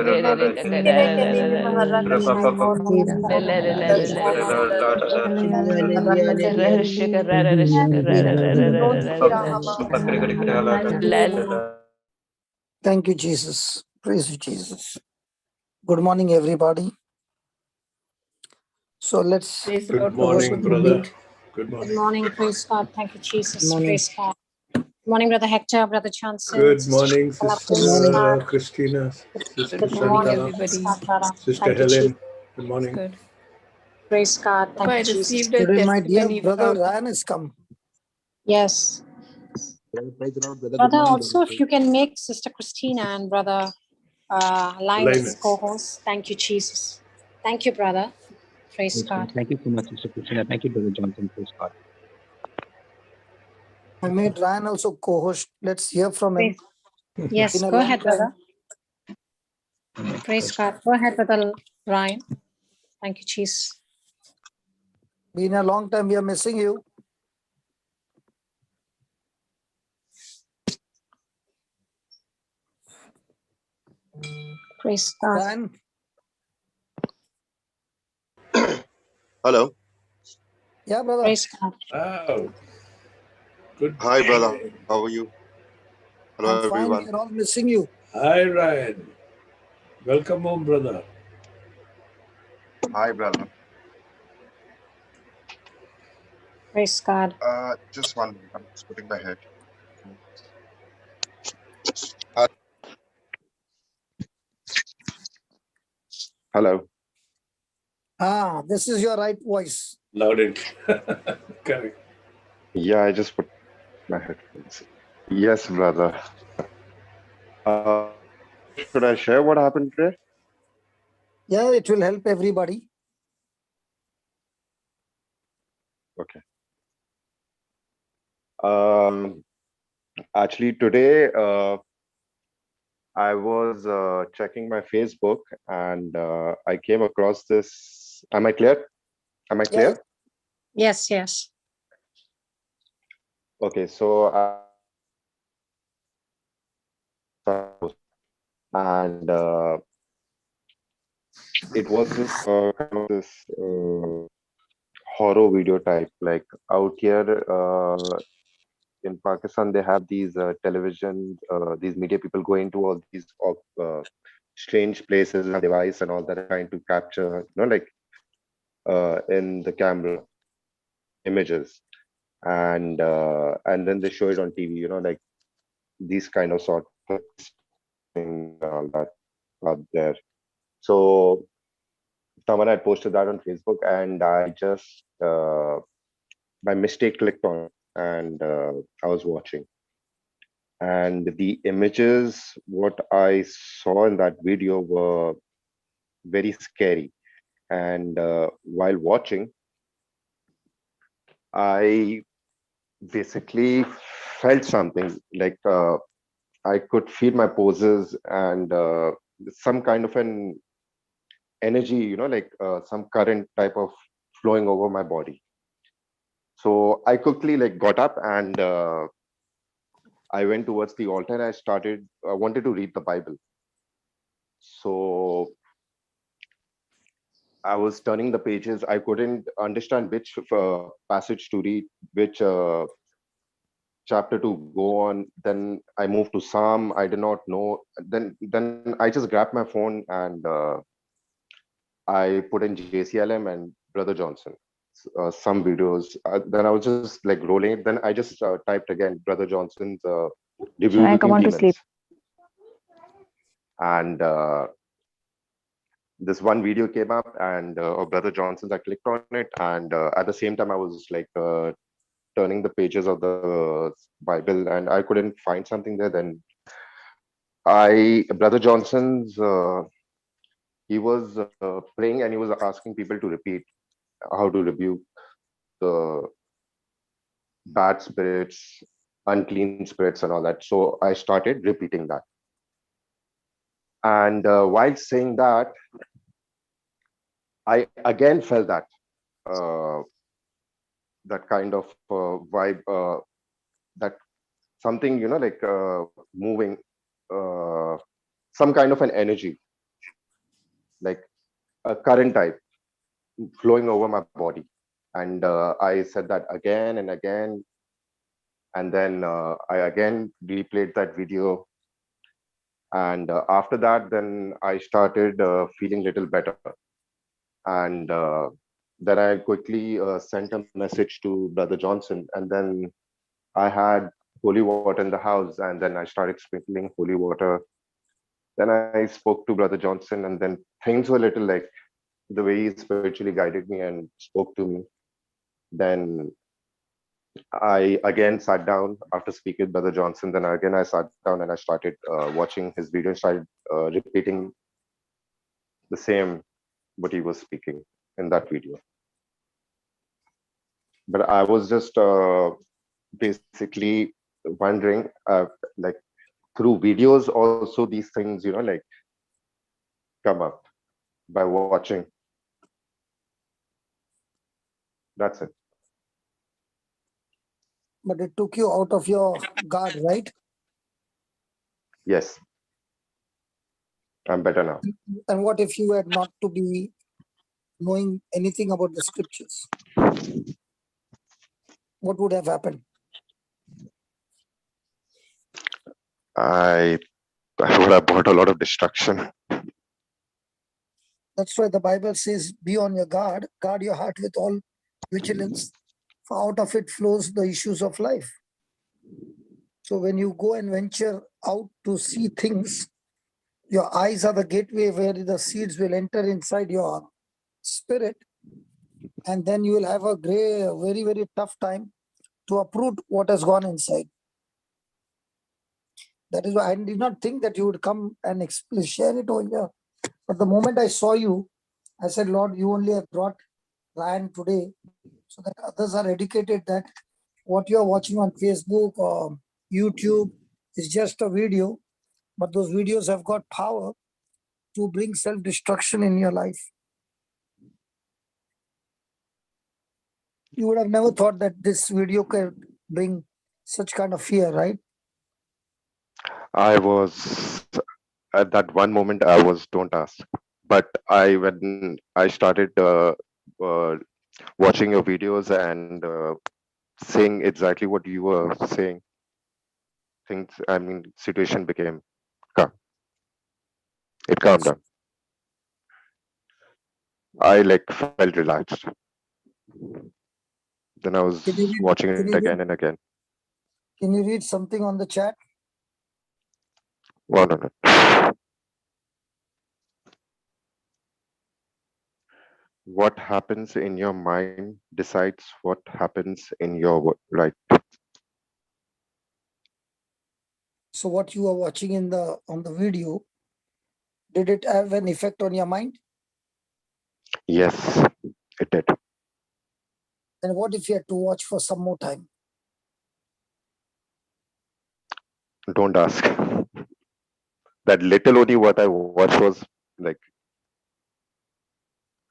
Thank you, Jesus. Praise you, Jesus. Good morning, everybody. So let's. Good morning, brother. Good morning. Good morning, praise God. Thank you, Jesus. Morning. Praise God. Good morning, Brother Hector, Brother Johnson. Good morning, Shantala, Sister praise God. Christina, Sister Good morning, Shantala, praise God, brother. Sister Thank you, Helen. Jesus. Good morning. Good. Praise God. Thank I you, Jesus. received a Today, my dear testimony brother from Ryan has come. Yes. Brother, also, if you can make Sister Christina and Brother Linus Linus. co-host. Thank you, Jesus. Thank you, brother. Praise God. Thank you so much, Sister Christina. Thank you, Brother Johnson. Praise God. I made Ryan also co-host. Let's hear from him. Yes, Been a go long ahead, time. brother. Praise God. Go ahead, Brother Ryan. Thank you, Jesus. Been a long time. We are missing you. Praise God. Ryan. Hello. Yeah, brother. Praise God. Oh, good. Hi, brother. How are you? Hello, I'm fine. everyone. We're all missing you. Hi, Ryan. Welcome home, brother. Hi, brother. Praise God. Just one minute. I'm just putting my head. Hello. This is your right voice. Loud and correct. Yeah, I just put my headphones. Yes, brother. Should I share what happened today? Yeah, it will help everybody. Okay. Actually, today I was checking my Facebook and I came across this. Am I clear? Am I clear? Yes, yes. Okay, so and it was this kind of this horror video type. Like out here in Pakistan, they have these television, these media people going to all these strange places and device and all that, trying to capture, like in the camera images, and then they show it on TV, like these kind of sort of thing, all that out there. So someone had posted that on Facebook, and I just by mistake clicked on it, and I was watching. And the images, what I saw in that video were very scary. And while watching, I basically felt something like I could feel my poses and some kind of an energy, like some current type of flowing over my body. So I quickly got up and I went towards the altar and I wanted to read the Bible. So I was turning the pages. I couldn't understand which passage to read, which chapter to go on. Then I moved to Psalm. I did not know. Then I just grabbed my phone and I put in JCILM and Brother Johnson. Some videos. Then I was just rolling it. Then I just typed again Brother Johnson's reviewing demons. And this one video came up, and of Brother Johnson's. I clicked on it, and at the same time, I was turning the pages of the Bible, and I couldn't find something there. Then Brother Johnson's, he was praying, and he was asking people to repeat how to rebuke the bad spirits, unclean spirits, and all that. So I started repeating that. And while saying that, I again felt that that kind of vibe, that something, moving, some kind of an energy. like a current type flowing over my body. And I said that again and again. And then I again replayed that video. And after that, then I started feeling a little better. And then I quickly sent a message to Brother Johnson. And then I had holy water in the house. And then I started sprinkling holy water. Then I spoke to Brother Johnson. And then things were a little like the way he spiritually guided me and spoke to me. Then I again sat down after speaking with Brother Johnson. Then again I sat down and I started watching his video and started repeating the same what he was speaking in that video. But I was just basically wondering, like through videos also these things, like come up by watching. That's it. But it took you out of your guard, right? Yes. I'm better now. And what if you had not to be knowing anything about the scriptures? What would have happened? I would have brought a lot of destruction. That's why the Bible says, be on your guard your heart with all vigilance, for out of it flows the issues of life. So when you go and venture out to see things, your eyes are the gateway where the seeds will enter inside your spirit, and then you will have a very, very tough time to uproot what has gone inside. That is why I did not think that you would come and share it over here. But the moment I saw you, I said, Lord, you only have brought Ryan today so that others are educated that what you are watching on Facebook or YouTube is just a video, but those videos have got power to bring self-destruction in your life. You would have never thought that this video could bring such kind of fear, right? I was at that one moment I was, don't ask. But when I started watching your videos and saying exactly what you were saying, situation became calm. It calmed down. I felt relaxed. Then I was watching it again and again. Can you read something on the chat? 1 minute. What happens in your mind decides what happens in your right. So what you are watching on the video, did it have an effect on your mind? Yes, it did. And what if you had to watch for some more time? Don't ask. That little only what I watched was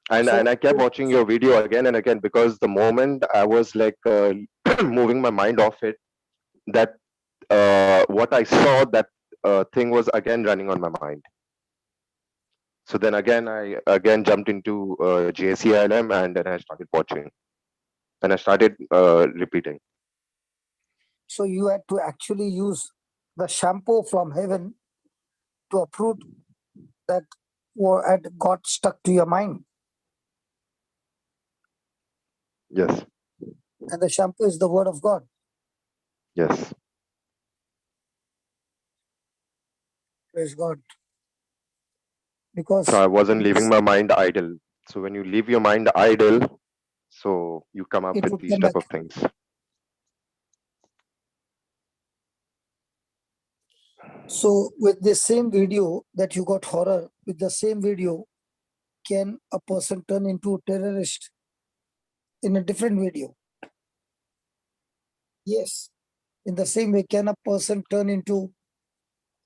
and I kept watching your video again and again, because the moment I was moving my mind off it, that what I saw, that thing was again running on my mind. So then again, I jumped into JCILM, and then I started watching, and I started repeating. So you had to actually use the shampoo from heaven to uproot that had got stuck to your mind. Yes. And the shampoo is the word of God. Yes. Praise God. Because so I wasn't leaving my mind idle. So when you leave your mind idle, so you come up it with would these come type back. of things. So with the same video that you got horror, with the same video, can a person turn into a terrorist in a different video? Yes. In the same way, can a person turn into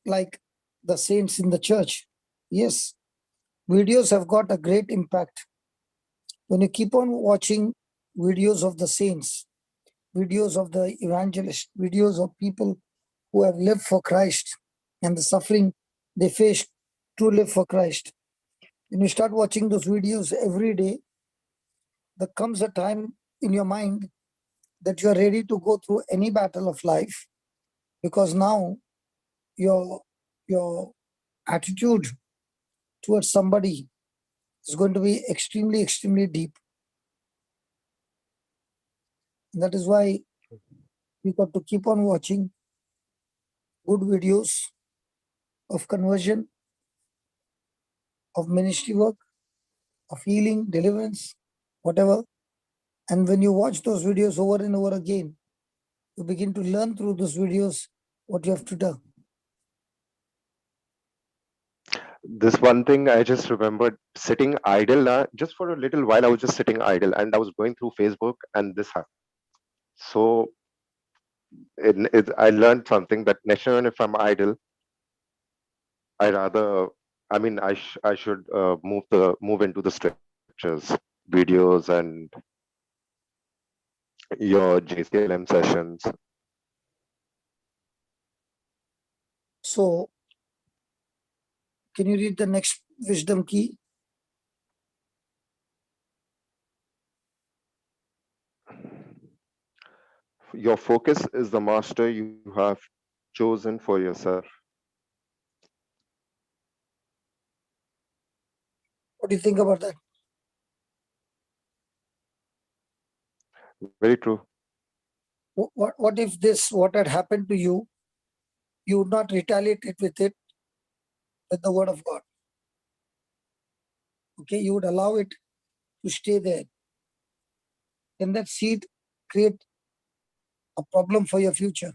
like the saints in the church? Yes. Videos have got a great impact. When you keep on watching videos of the saints, videos of the evangelists, videos of people who have lived for Christ and the suffering they faced to live for Christ, When you start watching those videos every day, there comes a time in your mind that you are ready to go through any battle of life, because now your attitude towards somebody is going to be extremely, extremely deep. And that is why we got to keep on watching good videos of conversion, of ministry work, of healing, deliverance, whatever. And when you watch those videos over and over again, you begin to learn through those videos what you have to do. This one thing I just remembered sitting idle, just for a little while, I was just sitting idle and I was going through Facebook and this happened. So I learned something that next time if I'm idle, I rather, I mean, I should move into the scriptures, videos, and your JCILM sessions. So, can you read the next wisdom key? Your focus is the master you have chosen for yourself. What do you think about that? Very true. What if what had happened to you, you would not retaliate it with the word of God? Okay, you would allow it to stay there. Can that seed create a problem for your future?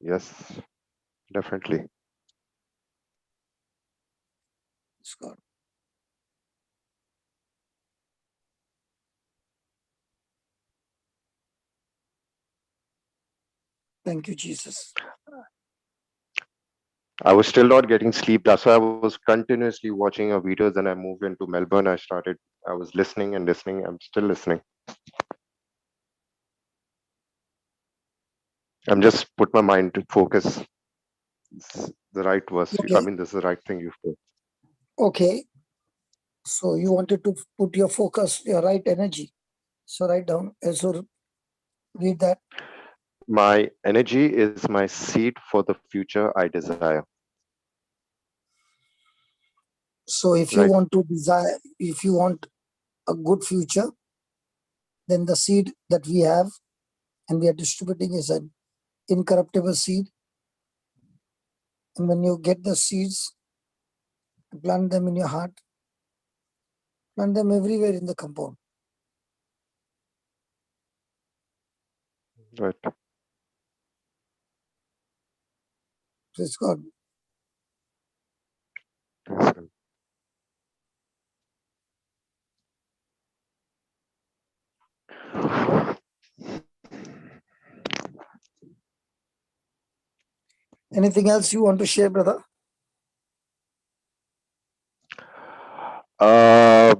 Yes, definitely. It's God. Thank you, Jesus. I was still not getting sleep. That's why I was continuously watching your videos. And I moved into Melbourne. I was listening and listening. I'm still listening. I'm just put my mind to focus. It's the right verse. I Okay. mean, this is the right thing you've put. Okay. So you wanted to put your focus, your right energy. So write down. So read that. My energy is my seed for the future I desire. So if you Right. want to desire, if you want a good future, then the seed that we have and we are distributing is an incorruptible seed. And when you get the seeds, plant them in your heart, plant them everywhere in the compound. Right. Praise God. Yes, sir. Anything else you want to share, brother? Uh,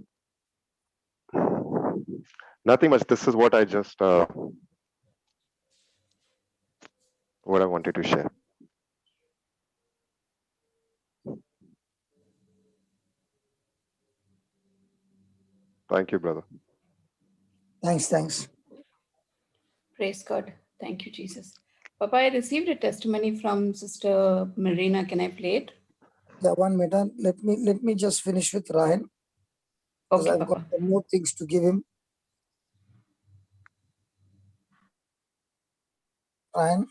nothing much. This is what I just what I wanted to share. Thank you, brother. Thanks. Praise God. Thank you, Jesus. Papa, I received a testimony from Sister Marina. Can I play it? Yeah, 1 minute. Let me just finish with Ryan, because Okay, I've got Papa. some more things to give him. Ryan,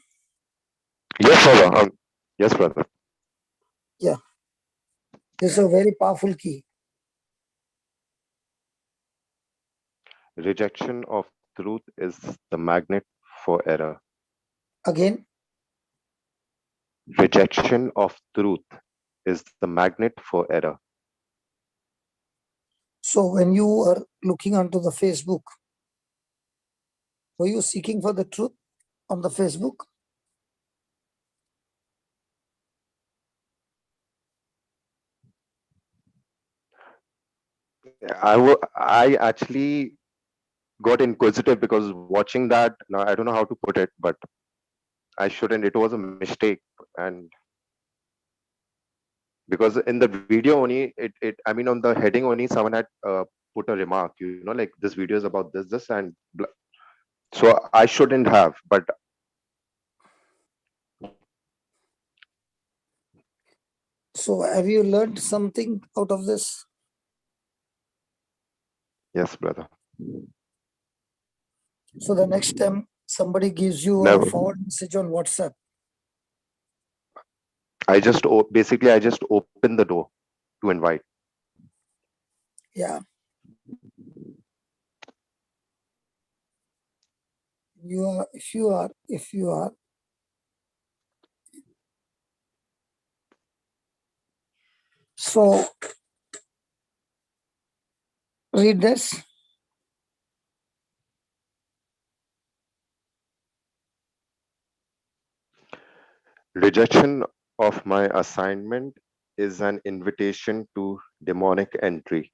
Yes, brother. Yes, brother. yeah, this is a very powerful key. Rejection of truth is the magnet for error. Again, Rejection of truth is the magnet for error. so when you were looking onto the Facebook, were you seeking for the truth on the Facebook? I actually got inquisitive because watching that, now I don't know how to put it, but I shouldn't. It was a mistake. And Because in the video only, I mean, on the heading only, someone had put a remark, you know, like this video is about this, and so I shouldn't have, but So have you learned something out of this? yes, brother. So the next time somebody gives you a Never. forward message on WhatsApp, I just basically I just open the door to invite. yeah, if you are, so read this. Rejection of my assignment is an invitation to demonic entry.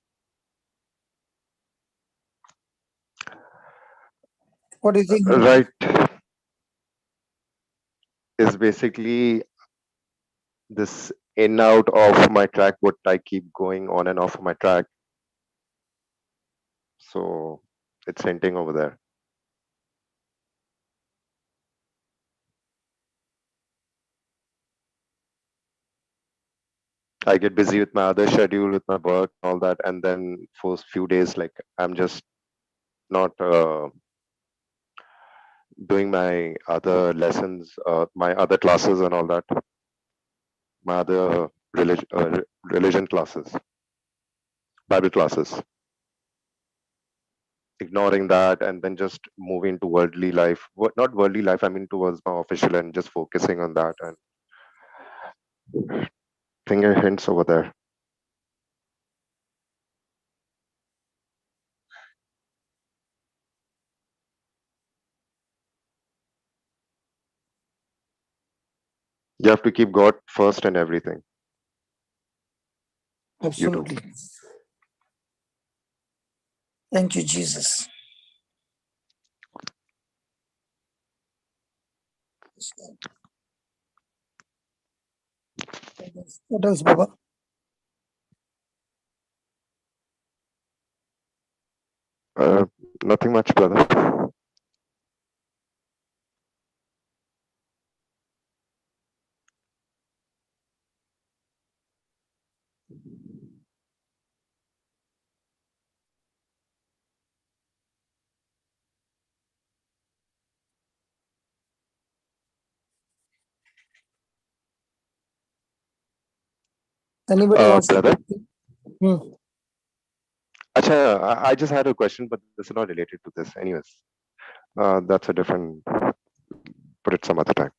What do you think? Right, is basically this in out of my track, what I keep going on and off my track. So it's hinting over there. I get busy with my other schedule, with my work, all that, and then for a few days, like I'm just not doing my other lessons, my other classes, and all that, my other religion classes, Bible classes. Ignoring that and then just moving to worldly life. Not worldly life, I mean towards my official and just focusing on that and finger hints over there. You have to keep God first and everything. Absolutely. Thank you, Jesus. What else, Baba? Nothing much, brother. Anybody wants Brother? to? Hmm. Acha, I just had a question, but this is not related to this. Anyways, that's a different, put it some other time.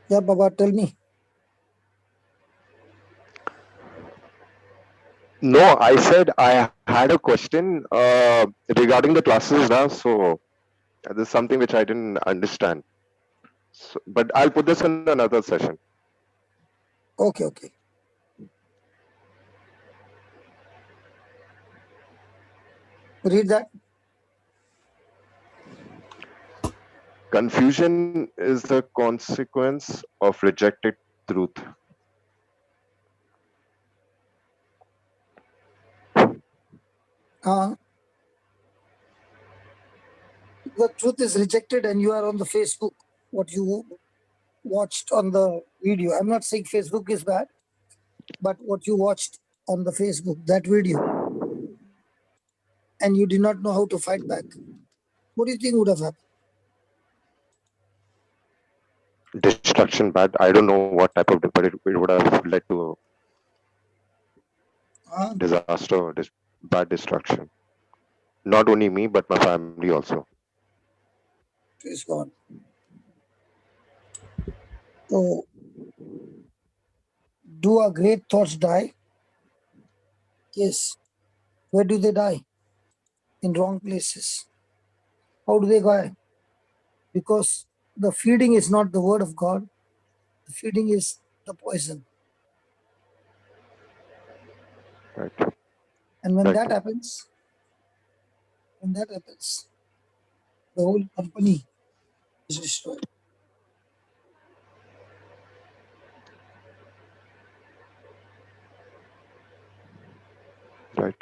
Yeah, Baba, tell me. No, I said I had a question regarding the classes now. So this is something which I didn't understand. So, but I'll put this in another session. Okay, okay. Read that. Confusion is the consequence of rejected truth. The truth is rejected and you are on the Facebook, what you watched on the video. I'm not saying Facebook is bad, but what you watched on the Facebook, that video, and you did not know how to fight back. What do you think would have happened? Destruction bad. I don't know what type of, but it would have led to disaster, bad destruction. Not only me, but my family also. Praise God. So Do our great thoughts die? Yes. Where do they die? In wrong places. How do they die? Because the feeding is not the word of God. The feeding is the poison. Right. And when Right. that happens, the whole company is destroyed. Right.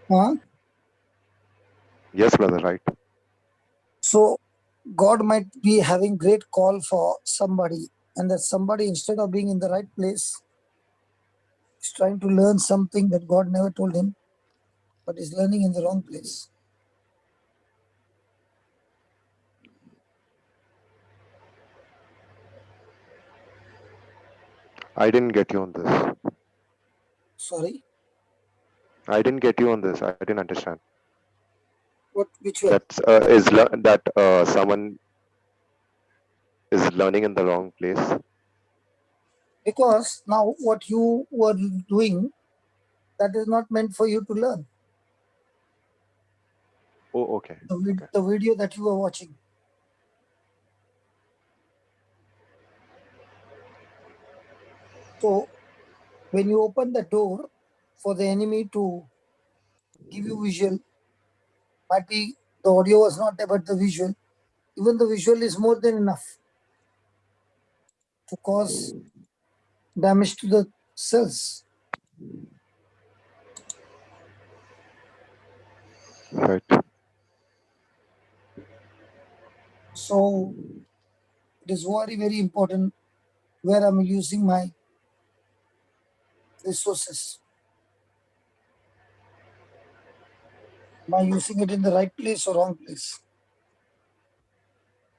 Huh? Yes, brother. Right. So God might be having great call for somebody, and that somebody, instead of being in the right place, is trying to learn something that God never told him, but is learning in the wrong place. I didn't get you on this. Sorry, I didn't get you on this. I didn't understand. which way? That's that someone is learning in the wrong place. Because now what you were doing, that is not meant for you to learn. Oh, okay. Okay. The video that you were watching. So when you open the door for the enemy to give you visual, might be the audio was not there, but the visual, even the visual is more than enough to cause damage to the cells. Right. So it is very, very important where I'm using my resources. Am I using it in the right place or wrong place?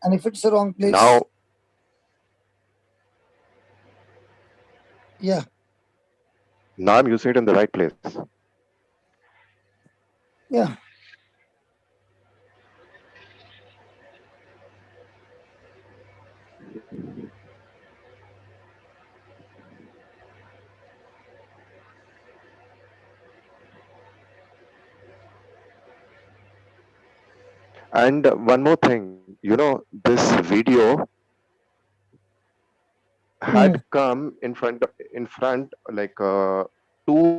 And if it's the wrong place, Now, yeah, now I'm using it in the right place. yeah. And one more thing, this video had come in front like 2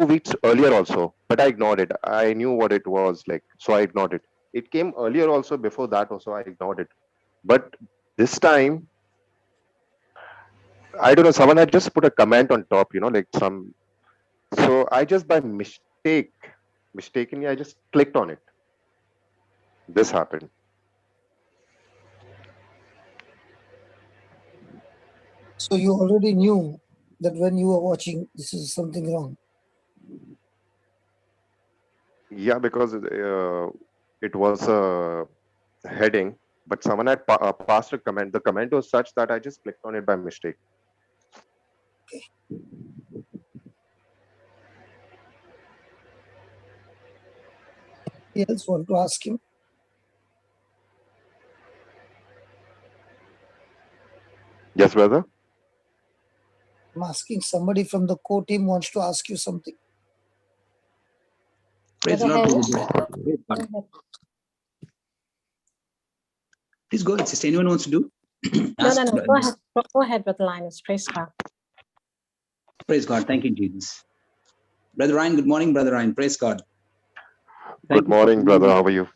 weeks earlier also, but I ignored it. I knew what it was like, so I ignored it. It came earlier also, before that also I ignored it. But this time, I don't know, someone had just put a comment on top, like some. So I just by mistakenly, I just clicked on it. This happened. So you already knew that when you were watching, this is something wrong. Yeah, because it was a heading, but someone had passed a comment. The comment was such that I just clicked on it by mistake. He else want to ask him. Yes, brother. I'm asking somebody from the core team wants to ask you something. Praise the Brother Lord. Harris? Praise God. Go ahead. Please go ahead, sister. Anyone wants to do? No. Go ahead. Go ahead, Brother Linus. Praise God. Praise God. Thank you, Jesus. Brother Ryan, good morning, Brother Ryan. Praise God. Good morning, brother. How are you?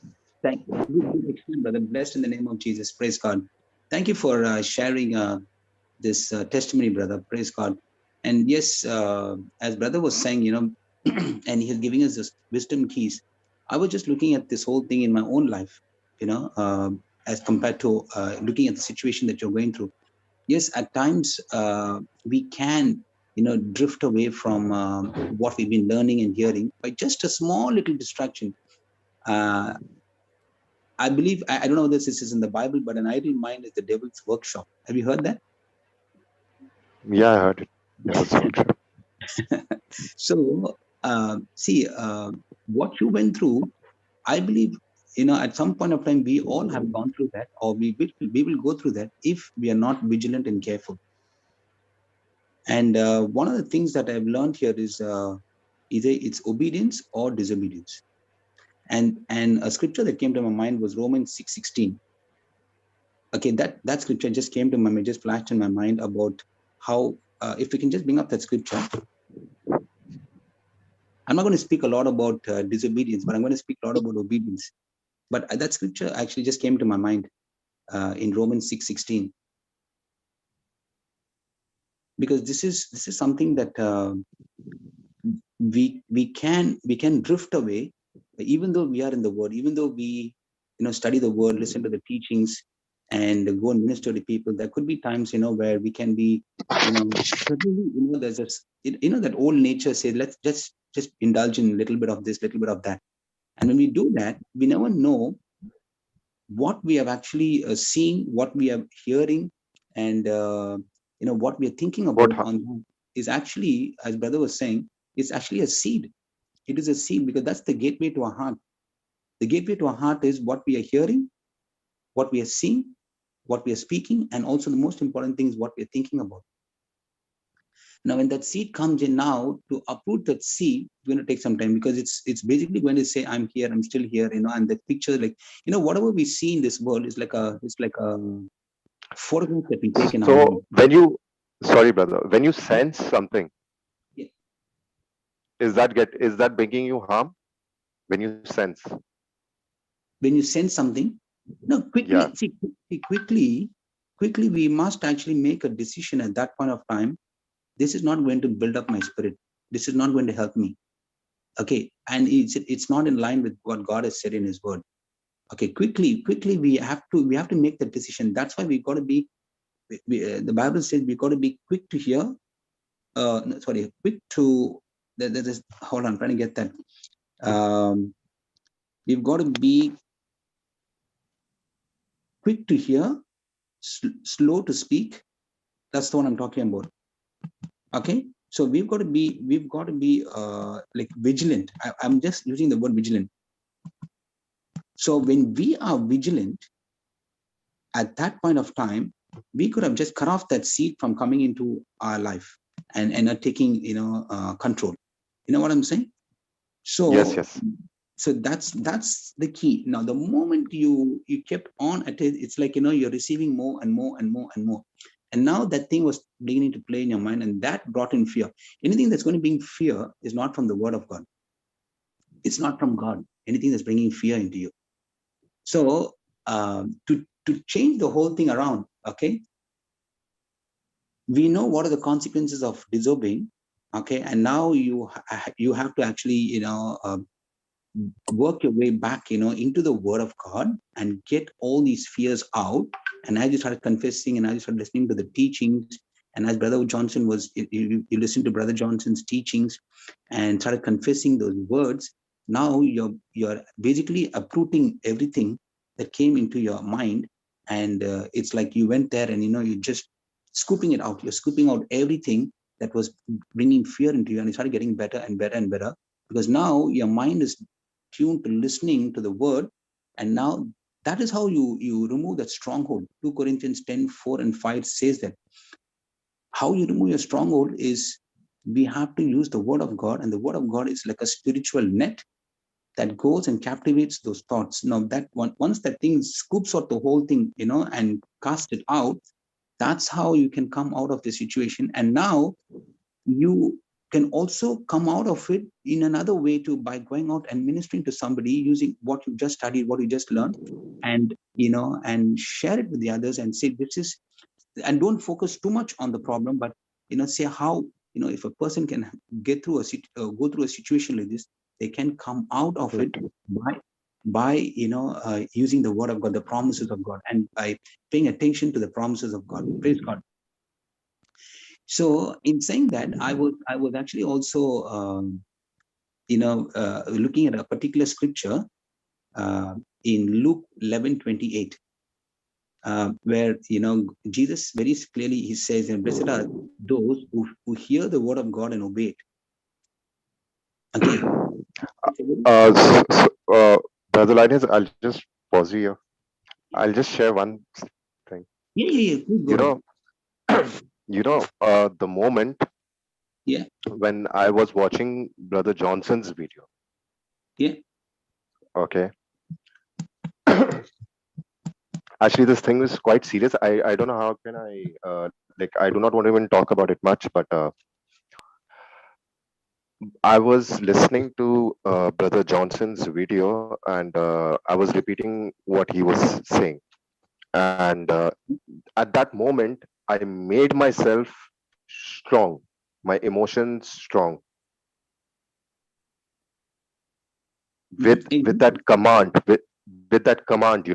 Thank you. Good, excellent, brother. Blessed in the name of Jesus. Praise God. Thank you for sharing this testimony, brother. Praise God. And yes, as brother was saying, and he's giving us this wisdom keys. I was just looking at this whole thing in my own life, as compared to looking at the situation that you're going through. Yes, at times we can, drift away from what we've been learning and hearing by just a small little distraction. I believe, I don't know whether this is in the Bible, but an idle mind is the devil's workshop. Have you heard that? Yeah, I heard it. Devil's workshop. So, see, what you went through, I believe, at some point of time, we all have gone through that, or we will go through that if we are not vigilant and careful. And one of the things that I've learned here is either it's obedience or disobedience. And a scripture that came to my mind was Romans 6:16. Okay, that scripture just came to my mind, just flashed in my mind about how, if we can just bring up that scripture. I'm not going to speak a lot about disobedience, but I'm going to speak a lot about obedience. But that scripture actually just came to my mind in Romans 6:16, because this is something that we can drift away, even though we are in the Word, even though we study the Word, listen to the teachings, and go and minister to people. There could be times where we can be suddenly there's this that old nature says, let's just indulge in a little bit of this, little bit of that. And when we do that, we never know what we have actually seen, what we are hearing, and what we are thinking about on is actually, as brother was saying, it's actually a seed. It is a seed, because that's the gateway to our heart. The gateway to our heart is what we are hearing, what we are seeing, what we are speaking, and also the most important thing is what we are thinking about. Now, when that seed comes in, now to uproot that seed, it's going to take some time, because it's basically going to say, I'm here, I'm still here, and the picture, like, whatever we see in this world is like a photograph that we take in our mind. So when you, sorry brother, when you sense something, Yeah. is that bringing you harm? When you sense? When you sense something, no, quickly, Yeah. see, quickly, we must actually make a decision at that point of time. This is not going to build up my spirit. This is not going to help me. Okay, and it's not in line with what God has said in His Word. Okay, quickly, we have to make the decision. That's why we got to be. The Bible says we got to be quick to hear. Quick to. Hold on, I'm trying to get that. We've got to be quick to hear, slow to speak. That's the one I'm talking about. Okay, so we've got to be like vigilant. I'm just using the word vigilant. So when we are vigilant, at that point of time, we could have just cut off that seed from coming into our life and not taking control. You know what I'm saying? So yes. So that's the key. Now, the moment you kept on at it, it's like you're receiving more and more and more and more. And now that thing was beginning to play in your mind, and that brought in fear. Anything that's going to bring fear is not from the Word of God. It's not from God. Anything that's bringing fear into you. So to change the whole thing around, okay, we know what are the consequences of disobeying, okay, and now you have to actually work your way back into the Word of God and get all these fears out. And as you started confessing, and as you started listening to the teachings, and as Brother Johnson was, you listened to Brother Johnson's teachings and started confessing those words, now you're basically uprooting everything that came into your mind. And it's like you went there and you're just scooping it out. You're scooping out everything that was bringing fear into you, and you started getting better and better and better, because now your mind is tuned to listening to the Word. And now that is how you remove that stronghold. 2 Corinthians 10:4-5 says that how you remove your stronghold is we have to use the Word of God, and the Word of God is like a spiritual net that goes and captivates those thoughts. Now that once that thing scoops out the whole thing, and cast it out, that's how you can come out of the situation. And now you can also come out of it in another way too, by going out and ministering to somebody using what you just studied, what you just learned, and and share it with the others and say this is, and don't focus too much on the problem, but say how if a person can get through go through a situation like this, they can come out of it by using the Word of God, the promises of God, and by paying attention to the promises of God. Praise God. So in saying that, I was actually also looking at a particular scripture in Luke 11:28, where Jesus very clearly he says, and blessed are those who hear the word of God and obey it. Okay. Brother Linus, I'll just pause you here. I'll just share one thing. Yeah. Please go ahead. the moment Yeah. when I was watching Brother Johnson's video. Yeah. Okay. Actually, this thing is quite serious. I don't know how can I do not want to even talk about it much, but I was listening to Brother Johnson's video, and I was repeating what he was saying. And at that moment, I made myself strong, my emotions strong with that command, with that command,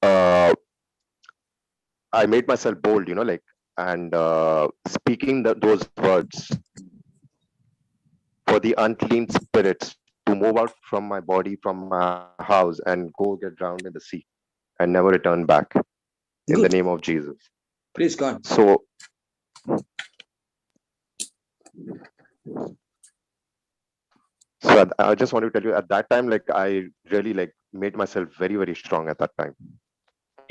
uh, I made myself bold, and speaking those words for the unclean spirits to move out from my body, from my house, and go get drowned in the sea and never return back in the Good. name of Jesus. Praise God. So, I just want to tell you at that time, I really made myself very, very strong at that time.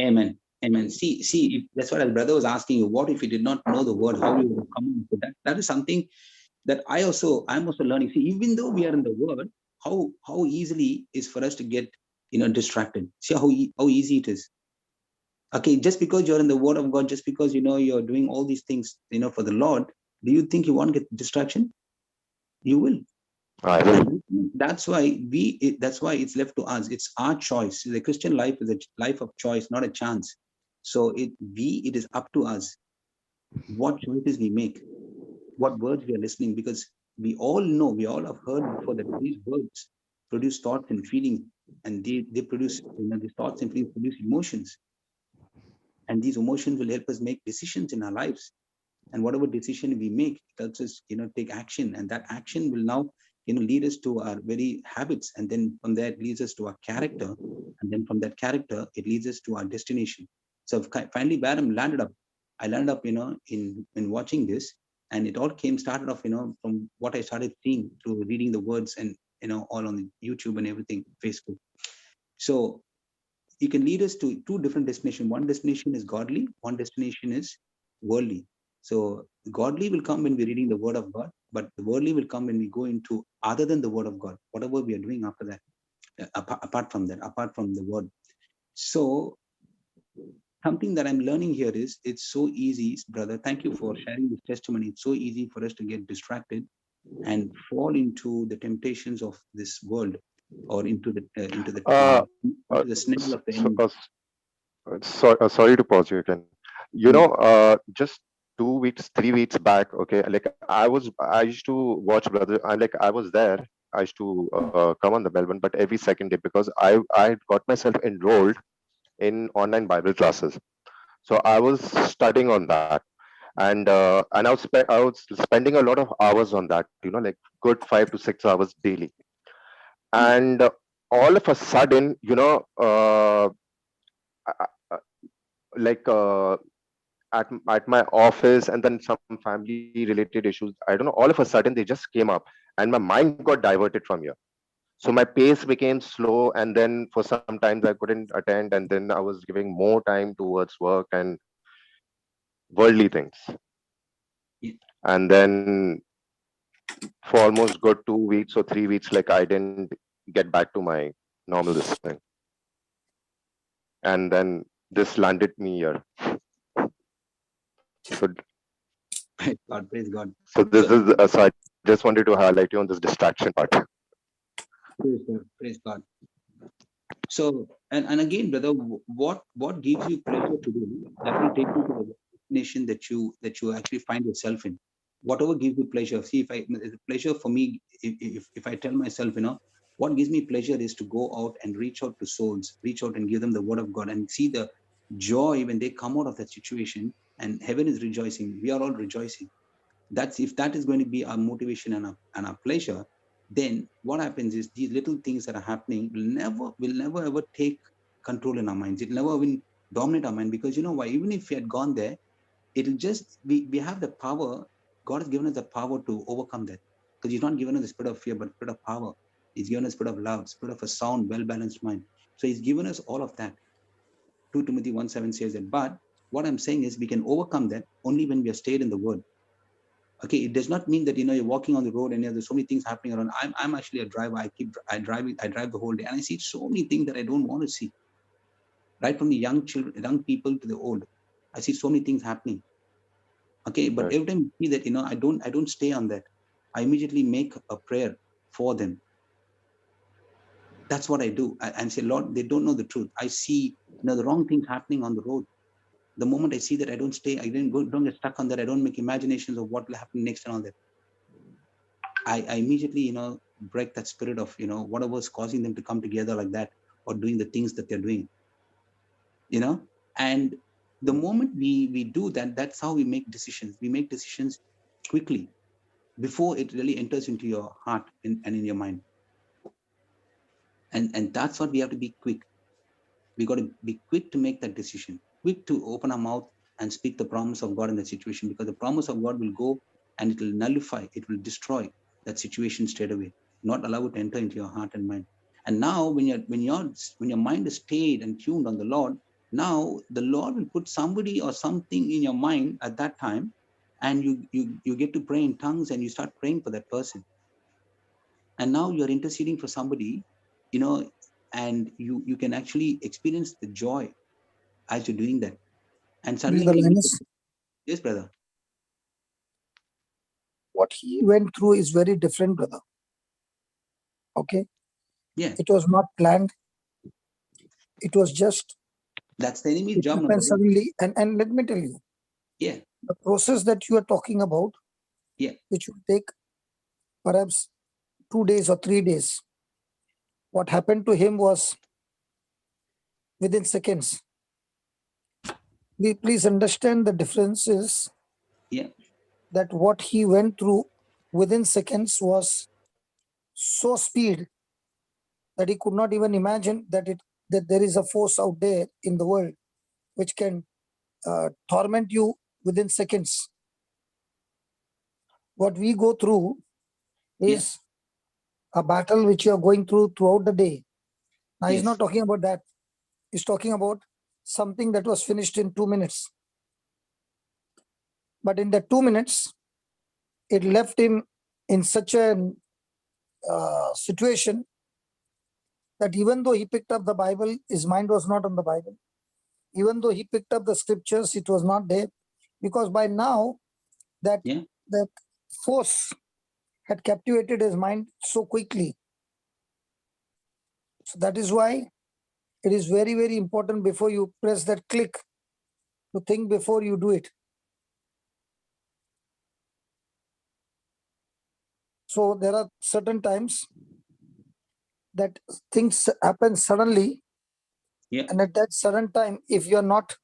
Amen. Amen. See, if that's what our brother was asking you. What if you did not know the word? How you would come to that? That is something that I'm also learning. See, even though we are in the word, how easily is for us to get distracted. See how easy it is. Okay, just because you're in the word of God, just because you're doing all these things for the Lord, do you think you won't get distraction? You will. I will. That's why that's why it's left to us. It's our choice. The Christian life is a life of choice, not a chance. So it is up to us what choices we make, what words we are listening, because we all know, we all have heard before that these words produce thoughts and feelings, and they produce, these thoughts and feelings produce emotions, and these emotions will help us make decisions in our lives. And whatever decision we make, it helps us, take action, and that action will now, lead us to our very habits, and then from there it leads us to our character, and then from that character it leads us to our destination. So finally, where I landed up, in watching this, and it all started off, from what I started seeing through reading the words, and all on YouTube and everything, Facebook. So it can lead us to two different destinations. One destination is godly, one destination is worldly. So godly will come when we're reading the word of God, but the worldly will come when we go into other than the word of God, whatever we are doing after that, apart from the word. So something that I'm learning here is, it's so easy, brother. Thank you for sharing this testimony. It's so easy for us to get distracted and fall into the temptations of this world, or into the snare of the enemy. Sorry to pause you again. Just 2 weeks, 3 weeks back, okay, I used to watch Brother. I was there. I used to come on the Melbourne, but every second day, because I got myself enrolled in online Bible classes. So I was studying on that, and I was spending a lot of hours on that. Good 5 to 6 hours daily, and all of a sudden, uh, uh, like. At my office, and then some family related issues, I don't know, all of a sudden they just came up, and my mind got diverted from here. So my pace became slow, and then for some times I couldn't attend, and then I was giving more time towards work and worldly things. Yeah. And then for almost good 2 weeks or 3 weeks, I didn't get back to my normal this thing, and then this landed me here. So Praise God, praise God. this is so I just wanted to highlight you on this distraction part. Praise God, praise God. So, and again, brother, what gives you pleasure to do, that will take you to the destination that you actually find yourself in. Whatever gives you pleasure. See, the pleasure for me, if I tell myself, what gives me pleasure is to go out and reach out to souls, reach out and give them the word of God, and see the joy when they come out of that situation, and heaven is rejoicing. We are all rejoicing. That's, if that is going to be our motivation and our pleasure, then what happens is, these little things that are happening will never ever take control in our minds. It'll never even dominate our mind, because you know why? Even if we had gone there, it'll just, we have the power. God has given us the power to overcome that, because He's not given us the spirit of fear, but spirit of power. He's given us spirit of love, spirit of a sound, well-balanced mind. So He's given us all of that. 2 Timothy 1:7 says that. But what I'm saying is we can overcome that only when we are stayed in the word. Okay, it does not mean that you're walking on the road and there's so many things happening around. I'm actually a driver. I drive the whole day, and I see so many things that I don't want to see. Right from the young young people to the old, I see so many things happening. Okay, but every time you see that, I don't stay on that. I immediately make a prayer for them. That's what I do. And say, Lord, they don't know the truth. I see, the wrong things happening on the road. The moment I see that, I don't stay. I don't get stuck on that. I don't make imaginations of what will happen next and all that. I immediately, break that spirit of, whatever is causing them to come together like that or doing the things that they're doing. And the moment we do that, that's how we make decisions. We make decisions quickly before it really enters into your heart and in your mind. And that's what we have to be quick. We got to be quick to make that decision, quick to open our mouth and speak the promise of God in that situation, because the promise of God will go and it will nullify, it will destroy that situation straight away, not allow it to enter into your heart and mind. And now when your mind is stayed and tuned on the Lord, now the Lord will put somebody or something in your mind at that time, and you get to pray in tongues and you start praying for that person. And now you're interceding for somebody, and you can actually experience the joy as you're doing that. And suddenly, yes, brother. What he went through is very different, brother. Okay. Yeah. It was not planned. It was just. That's the enemy's job. Suddenly, and let me tell you. Yeah. The process that you are talking about. Yeah. Which will take perhaps 2 days or 3 days. What happened to him was within seconds. Please understand the differences. Yeah. That what he went through within seconds was so speed that he could not even imagine that there is a force out there in the world which can torment you within seconds. What we go through is a battle which you are going through throughout the day. Now he's not talking about that. He's talking about something that was finished in 2 minutes. But in the 2 minutes, it left him in such a situation that even though he picked up the Bible, his mind was not on the Bible. Even though he picked up the scriptures, it was not there. Because by now, that force had captivated his mind so quickly. So that is why it is very, very important before you press that click to think before you do it. So there are certain times that things happen suddenly. Yeah. And at that sudden time, if you're not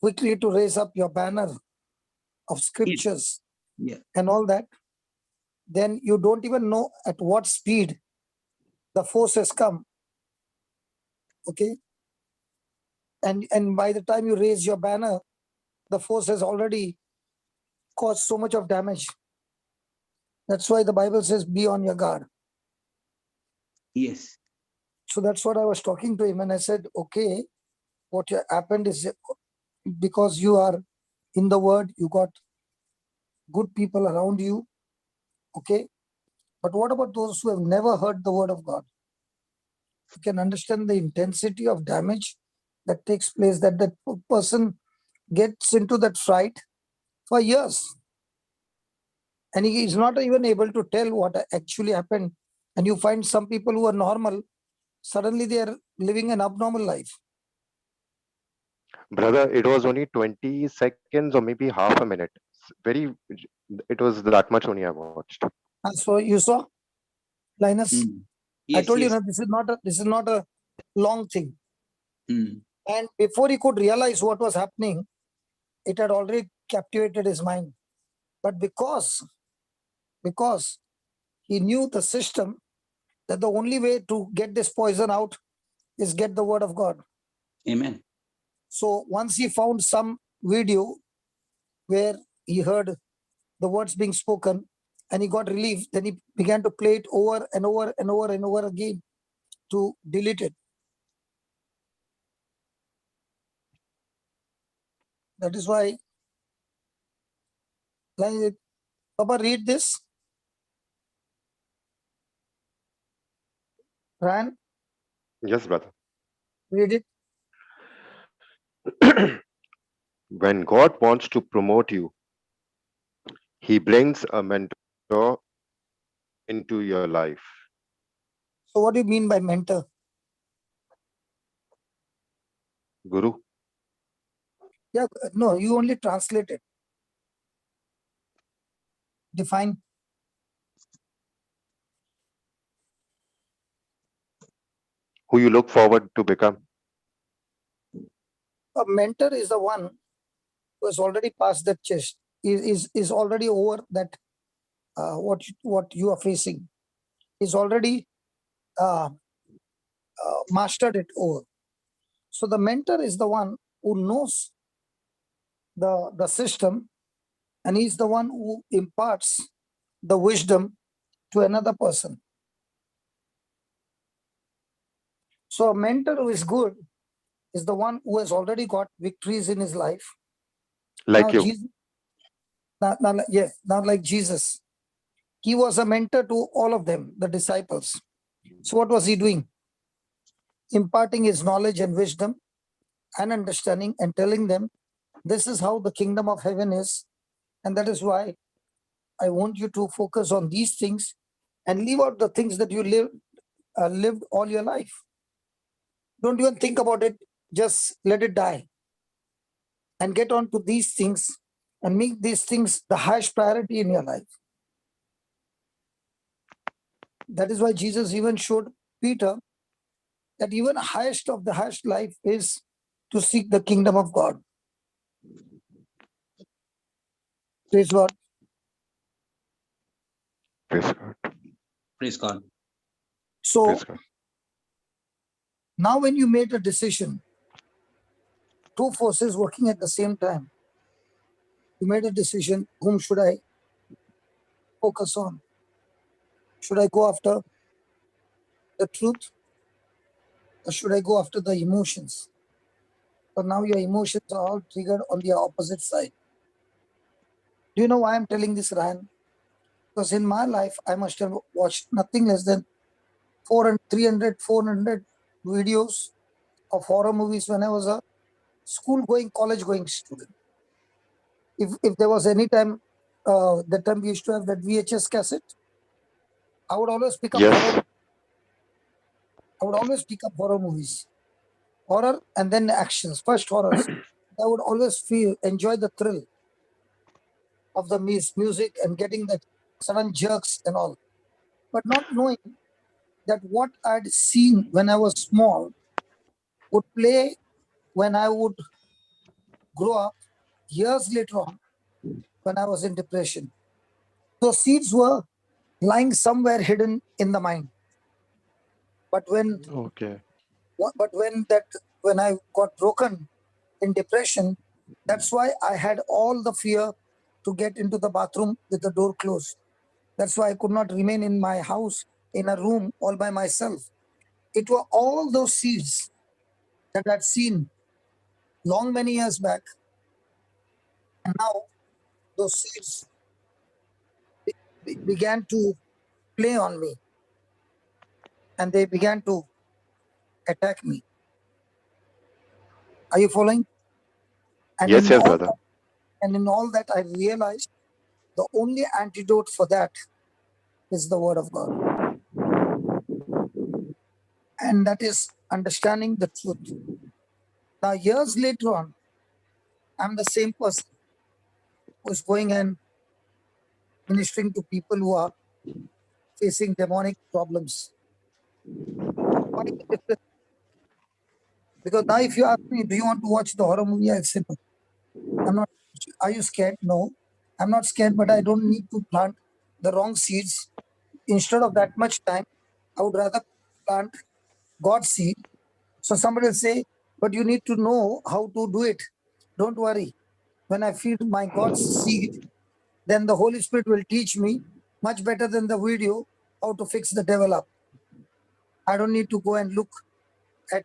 quickly to raise up your banner of scriptures and all that, then you don't even know at what speed the force has come. Okay. And by the time you raise your banner, the force has already caused so much of damage. That's why the Bible says, be on your guard. Yes. So that's what I was talking to him. And I said, okay, what happened is because you are in the word, you got good people around you. Okay. But what about those who have never heard the word of God? You can understand the intensity of damage that takes place, that person gets into that fright for years. And he is not even able to tell what actually happened. And you find some people who are normal, suddenly they are living an abnormal life. Brother, it was only 20 seconds or maybe half a minute. It was that much only I watched. So you saw, Linus? Yes, I told you, this is not a long thing. And before he could realize what was happening, it had already captivated his mind. But because he knew the system, that the only way to get this poison out is get the word of God. Amen. So once he found some video where he heard the words being spoken and he got relief, then he began to play it over and over and over and over again to delete it. That is why, like, Papa, read this. Ryan, Yes, brother. read it. When God wants to promote you, He brings a mentor into your life. So what do you mean by mentor? Guru. Yeah, no, you only translate it. Define. Who you look forward to become. A mentor is the one who has already passed that test, is already over that what you are facing, is already mastered it over. So the mentor is the one who knows the system, and he's the one who imparts the wisdom to another person. So a mentor who is good is the one who has already got victories in his life. Like Now, you. Jesus, not like Jesus. He was a mentor to all of them, the disciples. So what was he doing? Imparting his knowledge and wisdom and understanding and telling them, this is how the kingdom of heaven is. And that is why I want you to focus on these things and leave out the things that you lived all your life. Don't even think about it. Just let it die and get on to these things and make these things the highest priority in your life. That is why Jesus even showed Peter that even highest of the highest life is to seek the kingdom of God. Praise God. Praise God. Praise God. So Praise God. now when you made a decision, two forces working at the same time, you made a decision, whom should I focus on? Should I go after the truth, or should I go after the emotions? But now your emotions are all triggered on the opposite side. Do you know why I'm telling this, Ryan? Because in my life, I must have watched nothing less than 400 videos of horror movies when I was a school-going, college-going student. If there was any time, that time we used to have that VHS cassette, I would always pick up Yes. horror movies. Horror and then actions. First horrors. I would always enjoy the thrill of the music and getting that sudden jerks and all. But not knowing that what I'd seen when I was small would play when I would grow up years later on when I was in depression. Those seeds were lying somewhere hidden in the mind. But when Okay. when I got broken in depression, that's why I had all the fear to get into the bathroom with the door closed. That's why I could not remain in my house in a room all by myself. It were all those seeds that I'd seen many years back, and now those seeds began to play on me, and they began to attack me. Are you following? And Yes, yes, brother. in all that, I realized the only antidote for that is the word of God. And that is understanding the truth. Now, years later on, I'm the same person who's going and ministering to people who are facing demonic problems. Why the difference? Because now if you ask me, do you want to watch the horror movie? I'll say no. I'm not. Are you scared? No. I'm not scared, but I don't need to plant the wrong seeds. Instead of that much time, I would rather plant God's seed. So somebody will say, but you need to know how to do it. Don't worry. When I feed my God's seed, then the Holy Spirit will teach me much better than the video how to fix the devil up. I don't need to go and look at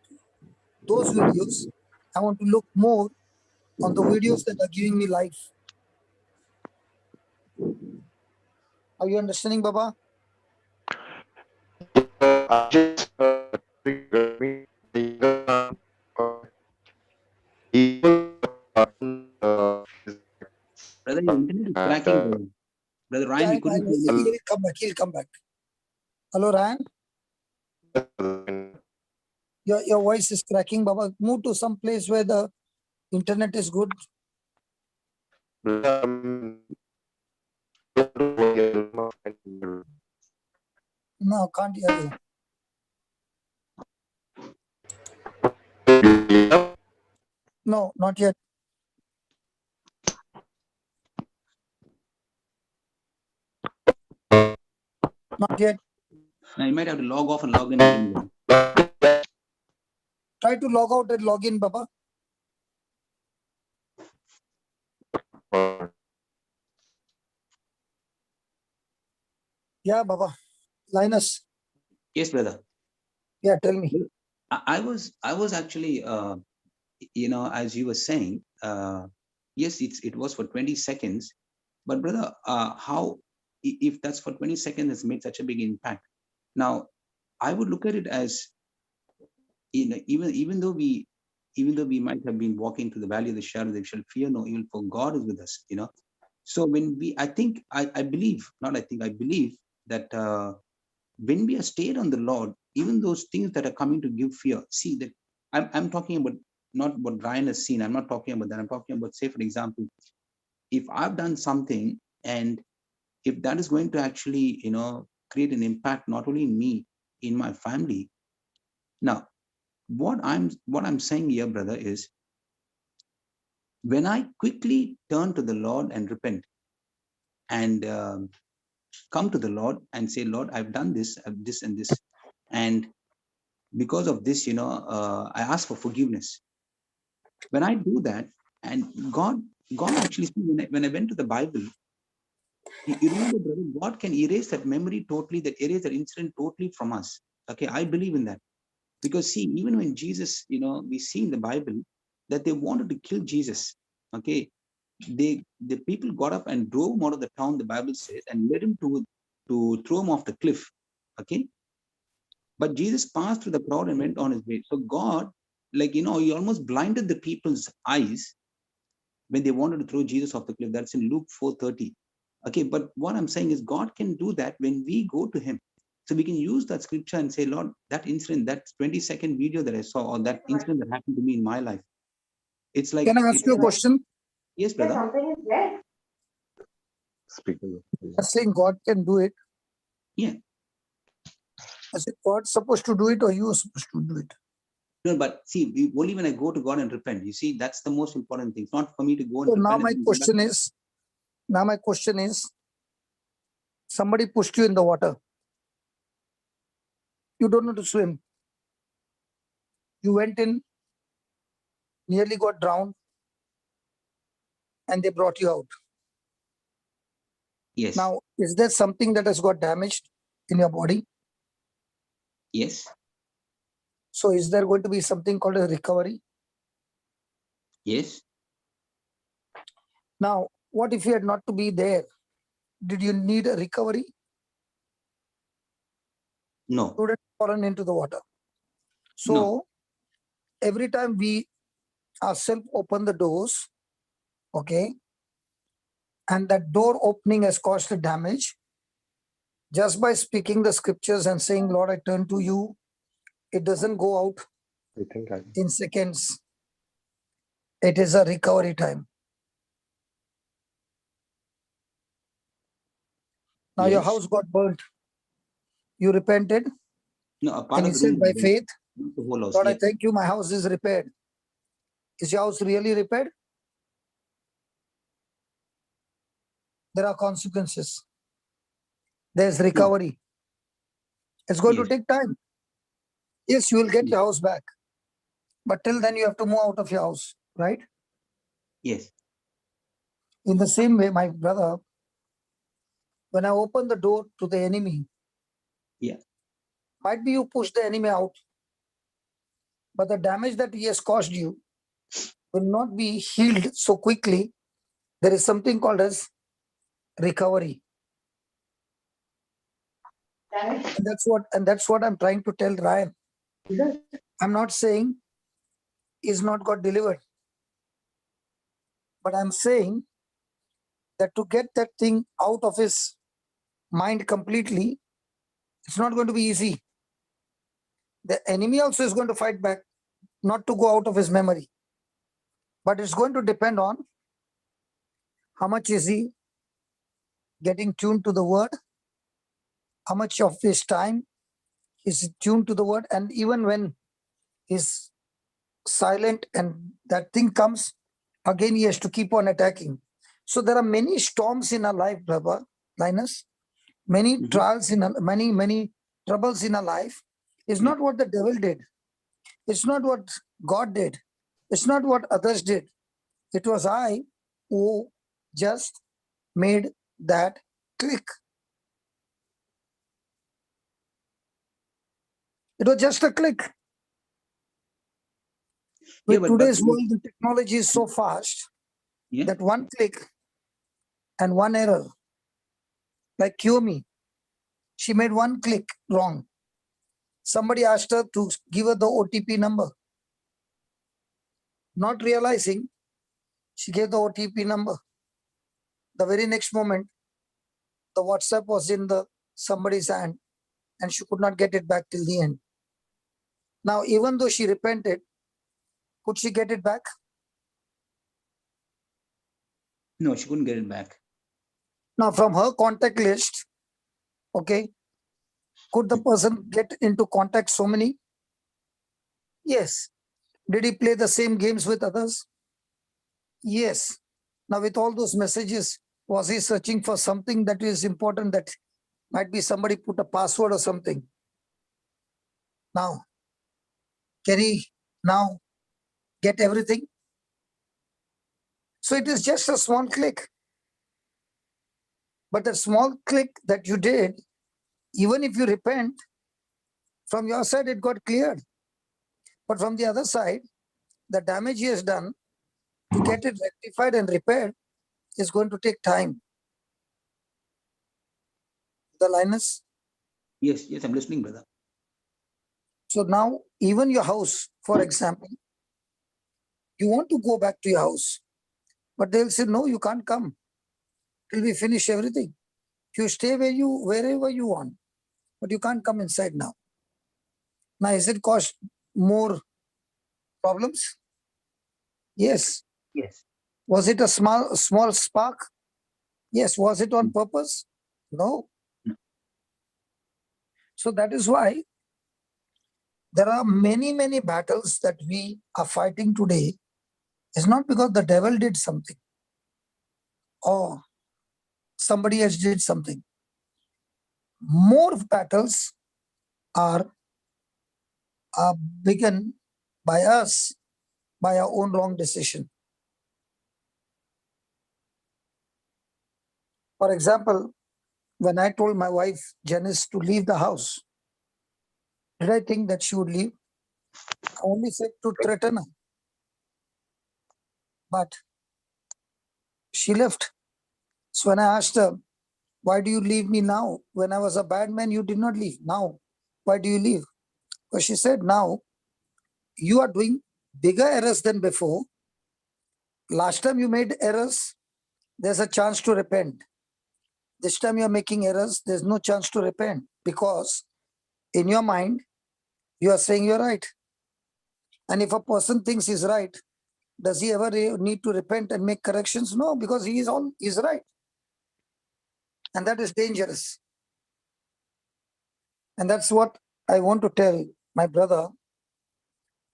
those videos. I want to look more on the videos that are giving me life. Are you understanding, Baba? I just, Brother, your internet is cracking. Brother Ryan, we couldn't hear He'll you. come back. He'll come back. Hello, Ryan. Your voice is cracking, Baba. Move to some place where the internet is good. No, can't hear you. No, not yet. Not yet. Now you might have to log off and log in again. Try to log out and log in, Baba. Yeah, Baba. Linus. Yes, brother. Yeah, tell me. I was actually, as you were saying, yes, it was for 20 seconds, but brother, if that's for 20 seconds, it's made such a big impact. Now, I would look at it as, even though we might have been walking through the valley of the shadow, they shall fear no evil, for God is with us. So when I believe that when we are stayed on the Lord, even those things that are coming to give fear, see that I'm talking about not what Ryan has seen. I'm not talking about that. I'm talking about, say, for example, if I've done something and if that is going to actually, create an impact, not only in me, in my family. Now, what I'm saying here, brother, is when I quickly turn to the Lord and repent and come to the Lord and say, Lord, I've done this, this and this. And because of this, I ask for forgiveness. When I do that, and God actually, when I went to the Bible, you remember, brother, God can erase that memory totally, erase that incident totally from us. Okay, I believe in that. Because see, even when Jesus, we see in the Bible that they wanted to kill Jesus. Okay, the people got up and drove him out of the town, the Bible says, and led him to throw him off the cliff. Okay, but Jesus passed through the crowd and went on his way. So God, he almost blinded the people's eyes when they wanted to throw Jesus off the cliff. That's in Luke 4:30. Okay, but what I'm saying is God can do that when we go to him. So we can use that scripture and say, Lord, that incident, that 20-second video that I saw, or that incident that happened to me in my life, it's like. Can I ask you a question? Yes, brother. Speaking. I'm saying God can do it. Yeah. I said God's supposed to do it or you are supposed to do it? No, but see, only when I go to God and repent, you see, that's the most important thing. It's not for me to go and So repent. now my question is, somebody pushed you in the water. You don't know to swim. You went in, nearly got drowned, and they brought you out. Yes. Now, is there something that has got damaged in your body? Yes. So is there going to be something called a recovery? Yes. Now, what if you had not to be there? Did you need a recovery? No. You would have fallen into the water. So No. every time we ourselves open the doors, okay, and that door opening has caused the damage, just by speaking the scriptures and saying, Lord, I turn to you, it doesn't go out in seconds. It is a recovery time. Now your house got burnt. You repented. No, a part And of you the room said by was faith, burnt. The whole house. Lord, Yes. I thank you, my house is repaired. Is your house really repaired? There are consequences. There's recovery. It's going to take time. Yes, you will get your house back. But till then, you have to move out of your house, right? Yes. In the same way, my brother, when I open the door to the enemy, Yeah. might be you push the enemy out, but the damage that he has caused you, will not be healed so quickly. There is something called as recovery. And that's what I'm trying to tell Ryan. I'm not saying he's not got delivered, but I'm saying that to get that thing out of his mind completely, it's not going to be easy. The enemy also is going to fight back, not to go out of his memory. But it's going to depend on how much is he getting tuned to the word, how much of his time is tuned to the word, and even when he's silent and that thing comes, again he has to keep on attacking. So there are many storms in our life, brother Linus, many trials in many troubles in our life. It's not what the devil did. It's not what God did. It's not what others did. It was I who just made that click. It was just a click. With today's world, the technology is so fast that one click and one error, like Kiyomi, she made one click wrong. Somebody asked her to give her the OTP number. Not realizing, she gave the OTP number. The very next moment, the WhatsApp was in somebody's hand and she could not get it back till the end. Now, even though she repented, could she get it back? No, she couldn't get it back. Now, from her contact list, okay, could the person get into contact so many? Yes. Did he play the same games with others? Yes. Now, with all those messages, was he searching for something that is important, that might be somebody put a password or something? Now, can he now get everything? So it is just a small click. But the small click that you did, even if you repent, from your side it got cleared. But from the other side, the damage he has done, to get it rectified and repaired, is going to take time. The Linus? Yes, I'm listening, brother. So now, even your house, for example, you want to go back to your house, but they'll say, no, you can't come till we finish everything. You stay wherever you want, but you can't come inside now. Now, is it cause more problems? Yes. Yes. Was it a small spark? Yes. Was it on purpose? No. So that is why there are many battles that we are fighting today. It's not because the devil did something or somebody else did something. More battles are begun by us, by our own wrong decision. For example, when I told my wife, Janice, to leave the house, did I think that she would leave? I only said to threaten her. But she left. So when I asked her, why do you leave me now? When I was a bad man, you did not leave. Now, why do you leave? Because she said, now you are doing bigger errors than before. Last time you made errors, there's a chance to repent. This time you're making errors, there's no chance to repent, because in your mind, you are saying you're right. And if a person thinks he's right, does he ever need to repent and make corrections? No, because he's right. And that is dangerous. And that's what I want to tell my brother,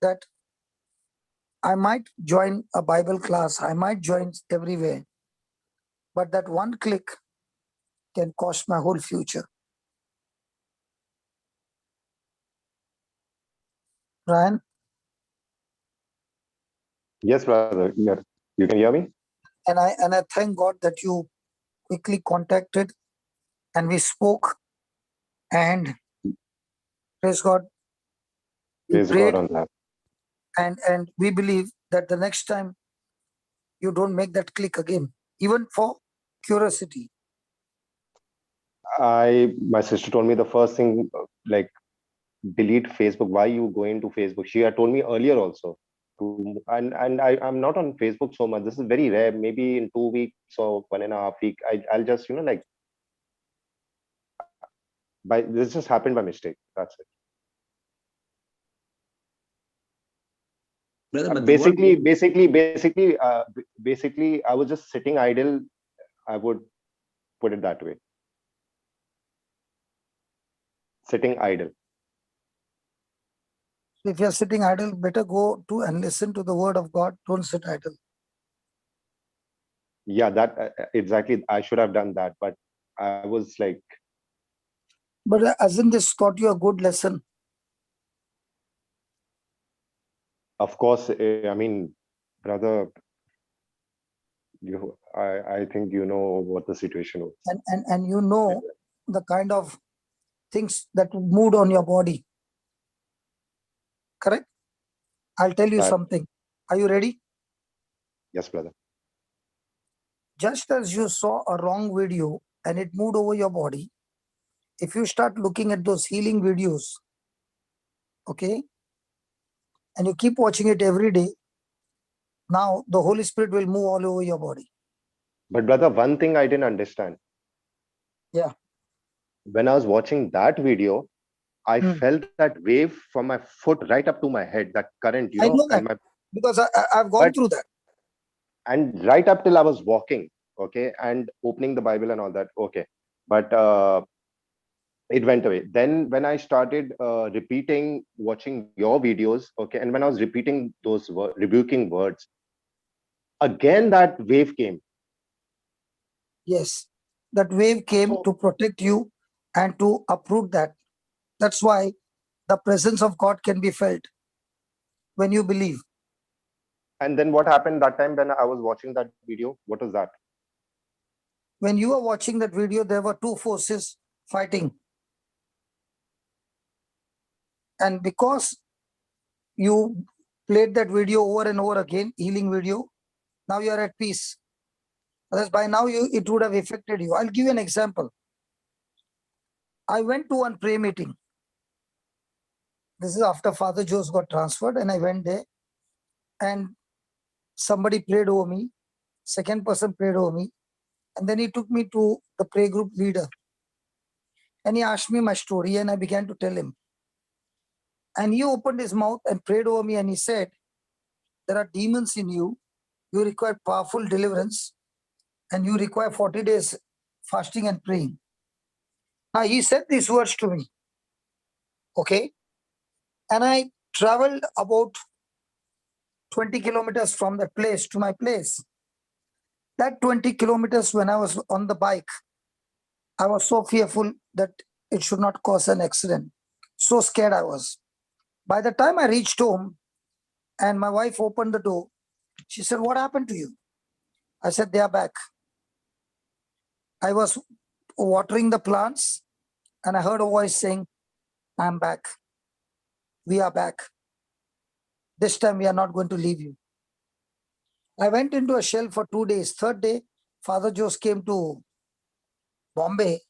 that I might join a Bible class, I might join everywhere, but that one click can cost my whole future. Ryan? Yes, brother. You can hear me? And I thank God that you quickly contacted and we spoke, and praise God, we Praise prayed, God on that. and we believe that the next time you don't make that click again, even for curiosity. My sister told me the first thing, like, delete Facebook. Why you going to Facebook? She had told me earlier also. And I'm not on Facebook so much. This is very rare. Maybe in 2 weeks or 1.5 weeks, I'll just, like, this just happened by mistake. That's it. Brother, but Basically, I was just sitting idle. I would put it that way. Sitting idle. If you're sitting idle, better go to and listen to the word of God. Don't sit idle. Yeah, that exactly. I should have done that, but I was like, But hasn't this taught you a good lesson? of course, I mean, brother, I think you know what the situation was. And you know the kind of things that moved on your body. Correct? I'll tell you something. Are you ready? Yes, brother. Just as you saw a wrong video and it moved over your body, if you start looking at those healing videos, okay, and you keep watching it every day, now the Holy Spirit will move all over your body. But brother, one thing I didn't understand. Yeah. When I was watching that video, I felt that wave from my foot right up to my head, that current, I know that because I've gone through that. And right up till I was walking, okay, and opening the Bible and all that, okay. But it went away. Then when I started watching your videos, okay, and when I was repeating those rebuking words, again that wave came. Yes, that wave came to protect you and to uproot that. That's why the presence of God can be felt when you believe. And then what happened that time when I was watching that video? What was that? When you were watching that video, there were two forces fighting. And because you played that video over and over again, healing video, now you are at peace. Otherwise, by now it would have affected you. I'll give you an example. I went to one prayer meeting. This is after Father Jose got transferred, and I went there, and somebody prayed over me. Second person prayed over me, and then he took me to the prayer group leader, and he asked me my story, and I began to tell him. And he opened his mouth and prayed over me, and he said, there are demons in you. You require powerful deliverance, and you require 40 days fasting and praying. Now, he said these words to me. Okay. And I traveled about 20 kilometers from that place to my place. That 20 kilometers, when I was on the bike, I was so fearful that it should not cause an accident. So scared I was. By the time I reached home and my wife opened the door, she said, what happened to you? I said, they are back. I was watering the plants and I heard a voice saying, I'm back. We are back. This time we are not going to leave you. I went into a shell for 2 days. Third day, Father Jose came to Bombay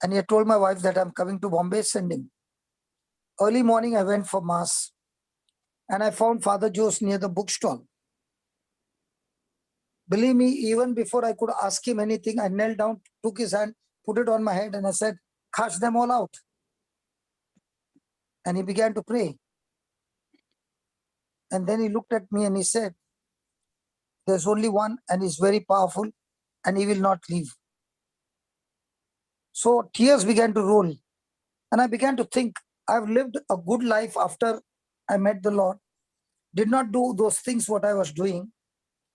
and he had told my wife that I'm coming to Bombay, send him. Early morning, I went for mass and I found Father Jose near the bookstall. Believe me, even before I could ask him anything, I knelt down, took his hand, put it on my head, and I said, cast them all out. And he began to pray. And then he looked at me and he said, there's only one and he's very powerful and he will not leave. So tears began to roll. And I began to think, I've lived a good life after I met the Lord, did not do those things what I was doing.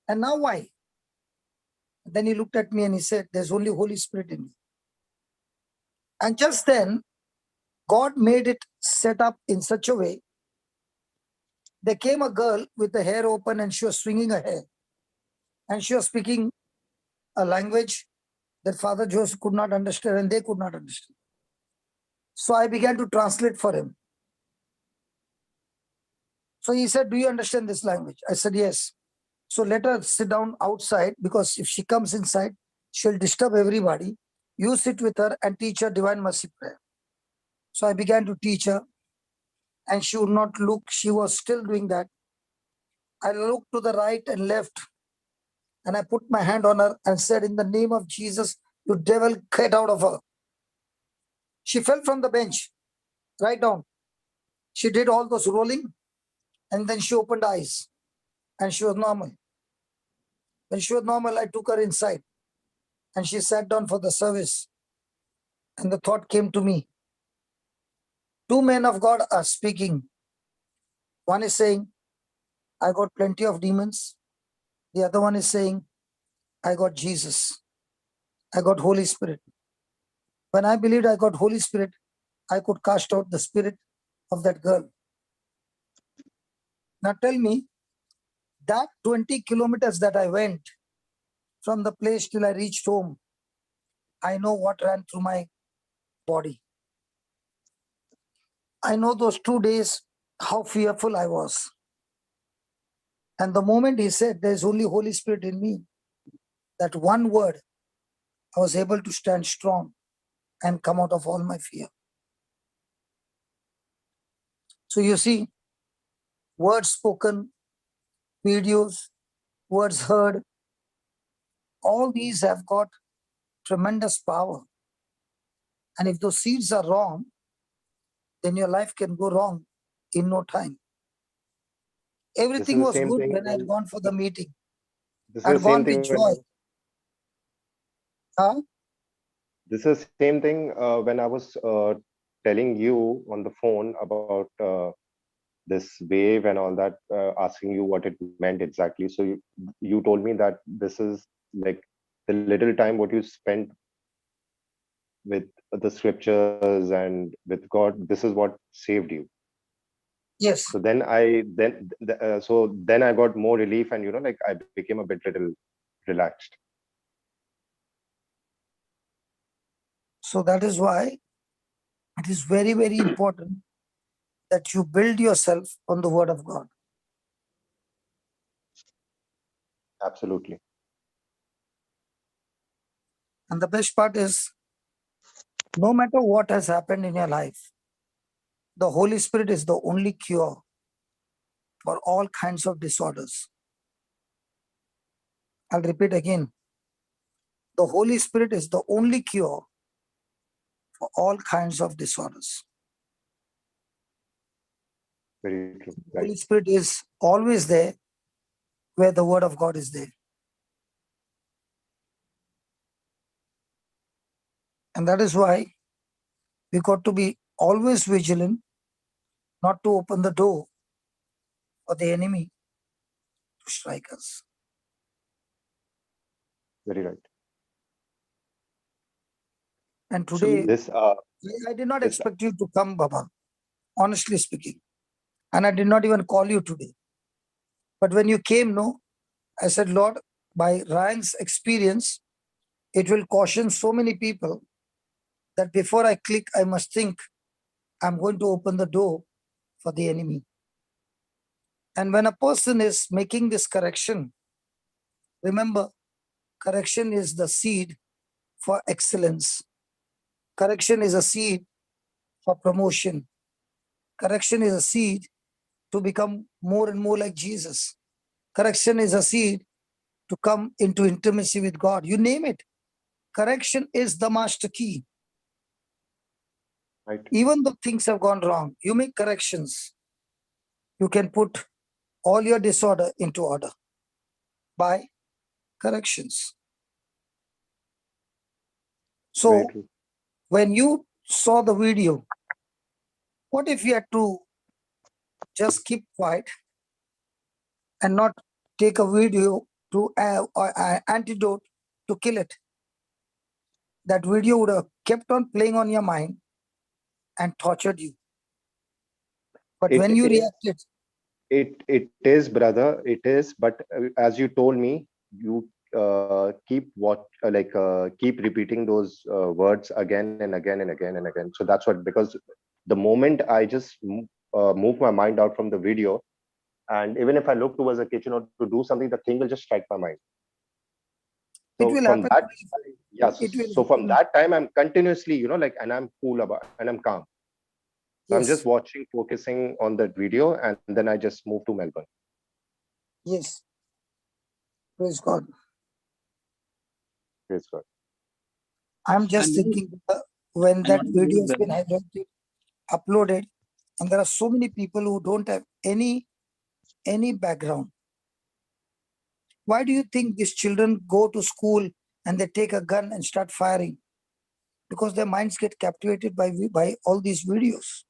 And now why? Then he looked at me and he said, there's only Holy Spirit in you. And just then, God made it set up in such a way. There came a girl with the hair open and she was swinging her hair. And she was speaking a language that Father Jose could not understand and they could not understand. So I began to translate for him. So he said, do you understand this language? I said, yes. So let her sit down outside, because if she comes inside, she'll disturb everybody. You sit with her and teach her Divine Mercy Prayer. So I began to teach her, and she would not look. She was still doing that. I looked to the right and left, and I put my hand on her and said, in the name of Jesus, you devil, get out of her. She fell from the bench, right down. She did all those rolling, and then she opened eyes, and she was normal. When she was normal, I took her inside, and she sat down for the service. And the thought came to me, two men of God are speaking. One is saying, I got plenty of demons. The other one is saying, I got Jesus. I got Holy Spirit. When I believed I got Holy Spirit, I could cast out the spirit of that girl. Now tell me, that 20 kilometers that I went from the place till I reached home, I know what ran through my body. I know those 2 days, how fearful I was. And the moment he said, there's only Holy Spirit in me, that one word, I was able to stand strong and come out of all my fear. So you see, words spoken, videos, words heard, all these have got tremendous power. And if those seeds are wrong, then your life can go wrong in no time. Everything the was same good thing when I had when gone for the meeting. this I is had the same gone with thing when joy. Huh? this is the same thing when I was telling you on the phone about this wave and all that, asking you what it meant exactly. So you told me that this is like the little time what you spent with the scriptures and with God. This is what saved you. Yes. So then I got more relief, and like I became a bit little relaxed. So that is why it is very, very important that you build yourself on the Word of God. Absolutely. And the best part is, no matter what has happened in your life, the Holy Spirit is the only cure for all kinds of disorders. I'll repeat again. The Holy Spirit is the only cure for all kinds of disorders. Very true. The Right. Holy Spirit is always there where the Word of God is there. And that is why we got to be always vigilant, not to open the door for the enemy to strike us. Very right. And So today, This I did not this expect you to come, Baba, honestly speaking. And I did not even call you today. But when you came, no, I said, Lord, by Ryan's experience, it will caution so many people that before I click, I must think I'm going to open the door for the enemy. And when a person is making this correction, remember, correction is the seed for excellence. Correction is a seed for promotion. Correction is a seed to become more and more like Jesus. Correction is a seed to come into intimacy with God. You name it. Correction is the master key. right. Even though things have gone wrong, you make corrections. You can put all your disorder into order by corrections. Very So true. when you saw the video, what if you had to just keep quiet and not take a video to antidote to kill it? That video would have kept on playing on your mind and tortured you. But when It you is. reacted, It is, brother. It is. But as you told me, you keep repeating those words again and again and again and again. So that's what, because the moment I just moved my mind out from the video, And even if I look towards the kitchen or to do something, the thing will just strike my mind. It So will from happen. that, yeah, It will so from happen. that time, I'm continuously, you know, like, and I'm cool about, and I'm calm. So I'm just Yes. watching, focusing on that video, and then I just move to Melbourne. Yes. Praise God. Praise God. I'm just And thinking when and that one more video has brother. been highlighted, uploaded, and there are so many people who don't have any background. Why do you think these children go to school and they take a gun and start firing? Because their minds get captivated by all these videos.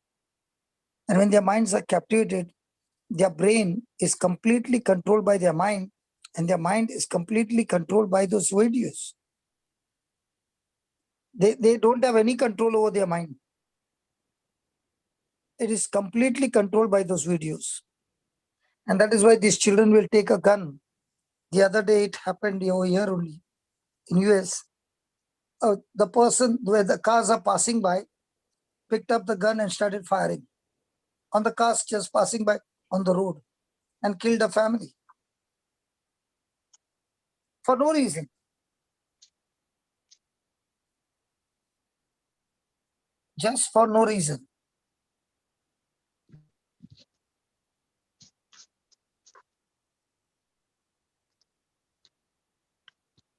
And when their minds are captivated, their brain is completely controlled by their mind, and their mind is completely controlled by those videos. They don't have any control over their mind. It is completely controlled by those videos. And that is why these children will take a gun. The other day it happened over here only in US. The person where the cars are passing by picked up the gun and started firing on the cars just passing by on the road and killed a family for no reason. Just for no reason.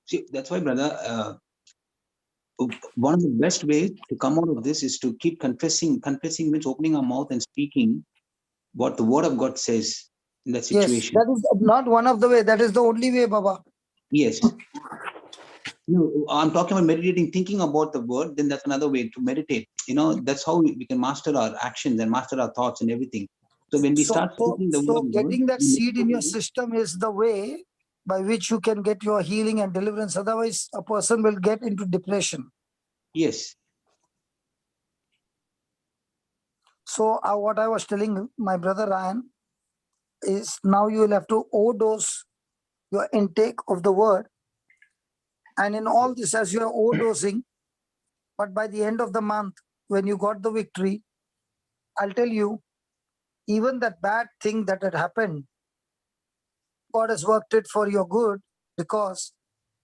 See, that's why, brother, one of the best ways to come out of this is to keep confessing. Confessing means opening our mouth and speaking what the word of God says in that Yes, situation. that is not one of the way. That is the only way, Baba. Yes. No, I'm talking about meditating, thinking about the word, then that's another way to meditate. You know, that's how we can master our actions and master our thoughts and everything. So when we start speaking the word So of God, getting that we seed in meditate your on it. system is the way by which you can get your healing and deliverance. Otherwise, a person will get into depression. Yes. So what I was telling my brother Ryan is now you will have to overdose your intake of the word. And in all this, as you are overdosing, but by the end of the month, when you got the victory, I'll tell you, even that bad thing that had happened, God has worked it for your good, because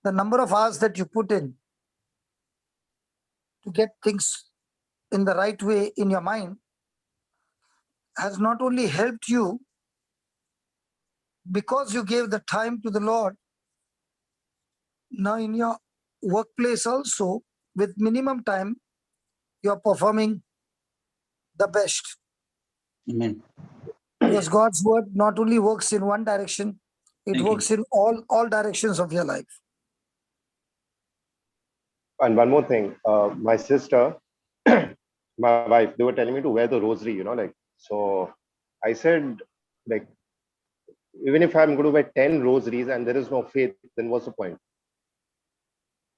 the number of hours that you put in to get things in the right way in your mind has not only helped you because you gave the time to the Lord. Now in your workplace also, with minimum time, you're performing the best. Amen. Because God's word not only works in one direction, it Thank works you. in all directions of your life. And one more thing, my sister, my wife, they were telling me to wear the rosary, you know, like, so I said, like, even if I'm going to wear 10 rosaries and there is no faith, then what's the point?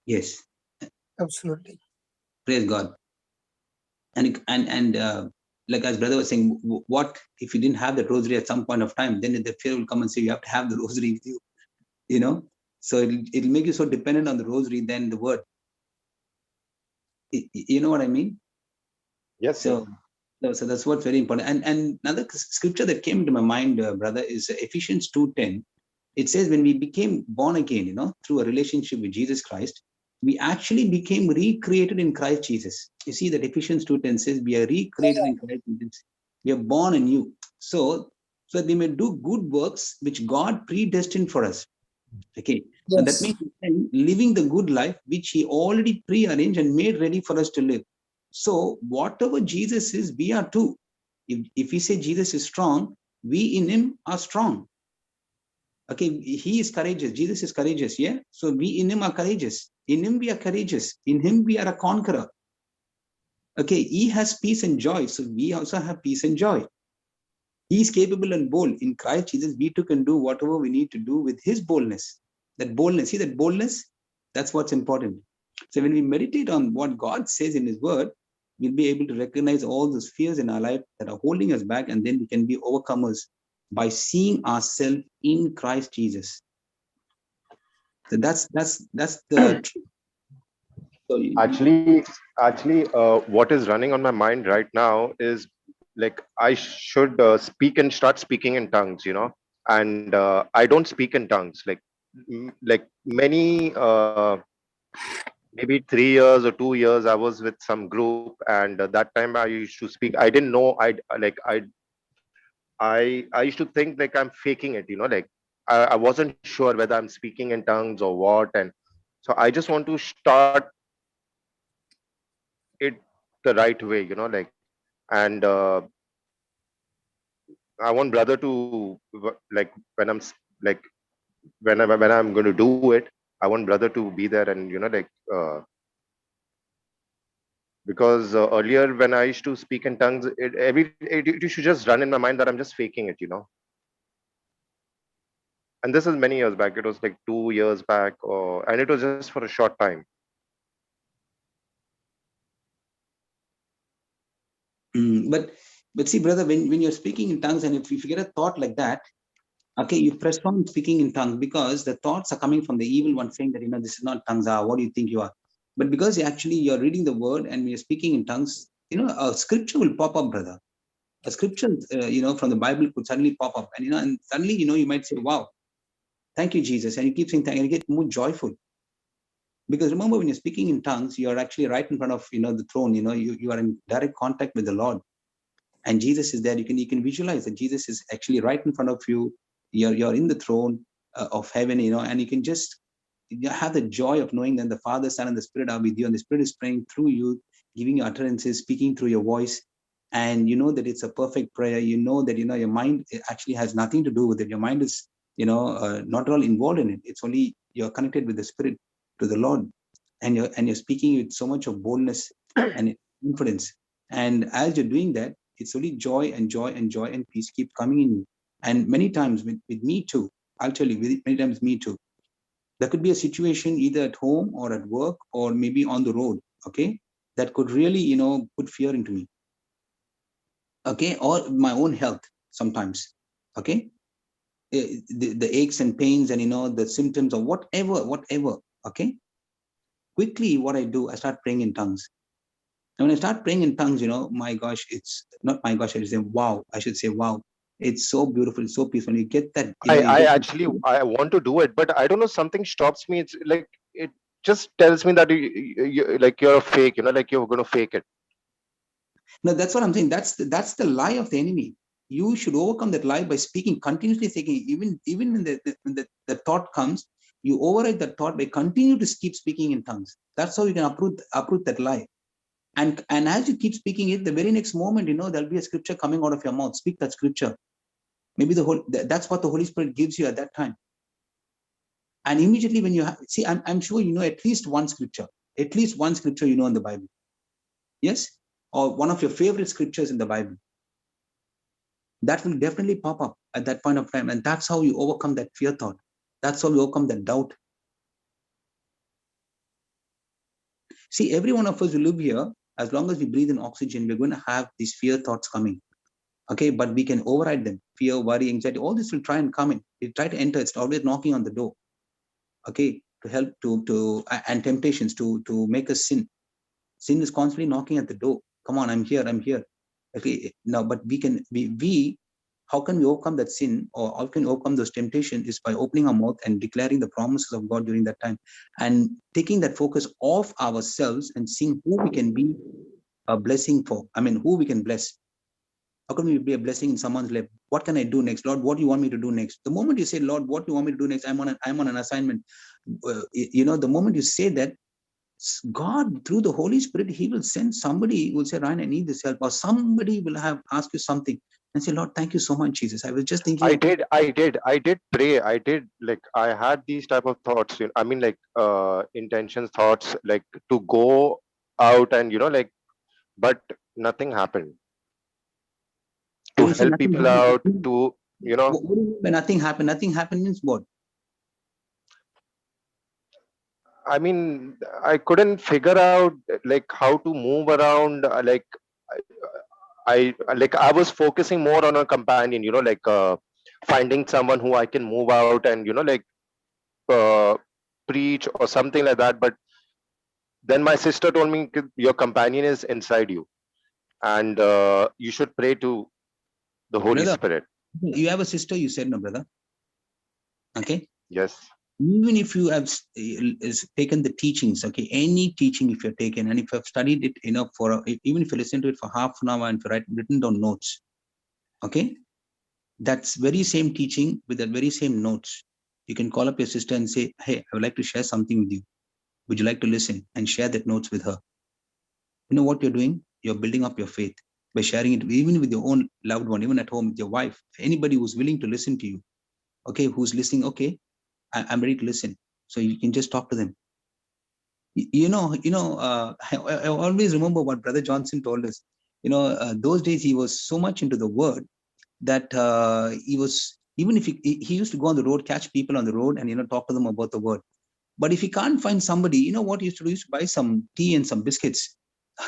Yes. Absolutely. Praise God. And like as brother was saying, what if you didn't have the rosary at some point of time, then the fear will come and say you have to have the rosary with you, you know. So it'll make you so dependent on the rosary than the word. You know what I mean? Yes. So that's what's very important. And another scripture that came to my mind, brother, is Ephesians 2:10. It says when we became born again, you know, through a relationship with Jesus Christ, we actually became recreated in Christ Jesus. You see that Ephesians 2:10 says we are recreated in Christ Jesus. We are born anew. So that we may do good works which God predestined for us. Okay. Yes. And that means living the good life which he already prearranged and made ready for us to live. So whatever Jesus is, we are too. If we say Jesus is strong, we in him are strong. Okay, he is courageous. Jesus is courageous. Yeah. So we in him are courageous. In him we are courageous. In him we are a conqueror. Okay, he has peace and joy. So we also have peace and joy. He is capable and bold. In Christ Jesus, we too can do whatever we need to do with his boldness. That boldness, see that boldness? That's what's important. So when we meditate on what God says in his word, we'll be able to recognize all those fears in our life that are holding us back, and then we can be overcomers by seeing ourselves in Christ Jesus. So that's the truth. So Actually, what is running on my mind right now is like I should speak and start speaking in tongues, and I don't speak in tongues. Like like many maybe 3 years or 2 years, I was with some group, and that time I used to speak. I didn't know. I used to think like I'm faking it, like I wasn't sure whether I'm speaking in tongues or what, and so I just want to start it the right way, like, and I want brother to like when like when I'm going to do it, I want brother to be there, and like because earlier when I used to speak in tongues, it should just run in my mind that I'm just faking it, and this is many years back. It was like 2 years back, and it was just for a short time. But see, brother, when you're speaking in tongues, and if you get a thought like that, okay, you press on speaking in tongues, because the thoughts are coming from the evil one, saying that this is not tongues. What do you think you are? But because you're reading the word and you're speaking in tongues, a scripture will pop up, brother. A scripture, from the Bible could suddenly pop up, and suddenly, you might say, "Wow, thank you, Jesus," and you keep saying thank, and you get more joyful. Because remember, when you're speaking in tongues, you are actually right in front of the throne. You are in direct contact with the Lord, and Jesus is there. You can visualize that Jesus is actually right in front of you. You're in the throne of heaven, and you can just have the joy of knowing that the Father, Son, and the Spirit are with you, and the Spirit is praying through you, giving you utterances, speaking through your voice, and you know that it's a perfect prayer. You know that your mind actually has nothing to do with it. Your mind is not at all involved in it. It's only you're connected with the Spirit to the Lord, and you're speaking with so much of boldness and confidence. And as you're doing that, it's only joy and joy and joy and peace keep coming in you. And many times with me too, I'll tell you, many times me too. There could be a situation either at home or at work or maybe on the road, okay, that could really, put fear into me, okay, or my own health sometimes, okay, the aches and pains and, the symptoms or whatever, okay. Quickly, what I do, I start praying in tongues. And when I start praying in tongues, my gosh, it's not my gosh, I should say, wow. I should say, wow. It's so beautiful, it's so peaceful. You get that, I actually I want to do it, but I don't know, something stops me. It's like it just tells me that like you're a fake, like you're going to fake it. No, that's what I'm saying. That's the lie of the enemy. You should overcome that lie by speaking continuously, thinking, even when the thought comes, you override that thought by continue to keep speaking in tongues. That's how you can uproot that lie. And as you keep speaking it, the very next moment, there'll be a scripture coming out of your mouth. Speak that scripture. Maybe that's what the Holy Spirit gives you at that time. And immediately when you see, I'm sure at least one scripture in the Bible. Yes? Or one of your favorite scriptures in the Bible. That will definitely pop up at that point of time. And that's how you overcome that fear thought. That's how you overcome that doubt. See, every one of us who live here, as long as we breathe in oxygen, we're going to have these fear thoughts coming. Okay, but we can override them. Fear, worry, anxiety, all this will try and come in. It try to enter. It's always knocking on the door. Okay, to help and temptations to make us sin. Sin is constantly knocking at the door. Come on, I'm here. Okay, now, but how can we overcome that sin, or how can we overcome those temptations, is by opening our mouth and declaring the promises of God during that time, and taking that focus off ourselves and seeing who we can be a blessing for. I mean, who we can bless. How can we be a blessing in someone's life? What can I do next? Lord, what do you want me to do next? The moment you say, Lord, what do you want me to do next? I'm on an assignment. The moment you say that, God, through the Holy Spirit, He will send somebody who will say, Ryan, I need this help. Or somebody will have asked you something and say, Lord, thank you so much, Jesus. I was just thinking. I did pray. I had these type of thoughts. I mean, like intentions, thoughts, like to go out and, like, but nothing happened. To help people out, to, What do you mean by nothing happened? Nothing happened means what? I mean, I couldn't figure out like how to move around. I was focusing more on a companion, like finding someone who I can move out and, like preach or something like that. But then my sister told me your companion is inside you. and you should pray to the Holy Brother, Spirit. you have a sister, you said, no, brother? Okay. Yes. Even if you have taken the teachings, okay, any teaching if you've taken, and if you have studied it, even if you listen to it for half an hour and if you written down notes, okay, that's very same teaching with that very same notes. You can call up your sister and say, hey, I would like to share something with you. Would you like to listen? And share that notes with her. You know what you're doing? You're building up your faith by sharing it even with your own loved one, even at home with your wife, anybody who's willing to listen to you, okay, who's listening, okay, I'm ready to listen. So you can just talk to them. I always remember what Brother Johnson told us. Those days he was so much into the word that he was, even if he used to go on the road, catch people on the road and, talk to them about the word. But if he can't find somebody, you know what he used to do? He used to buy some tea and some biscuits.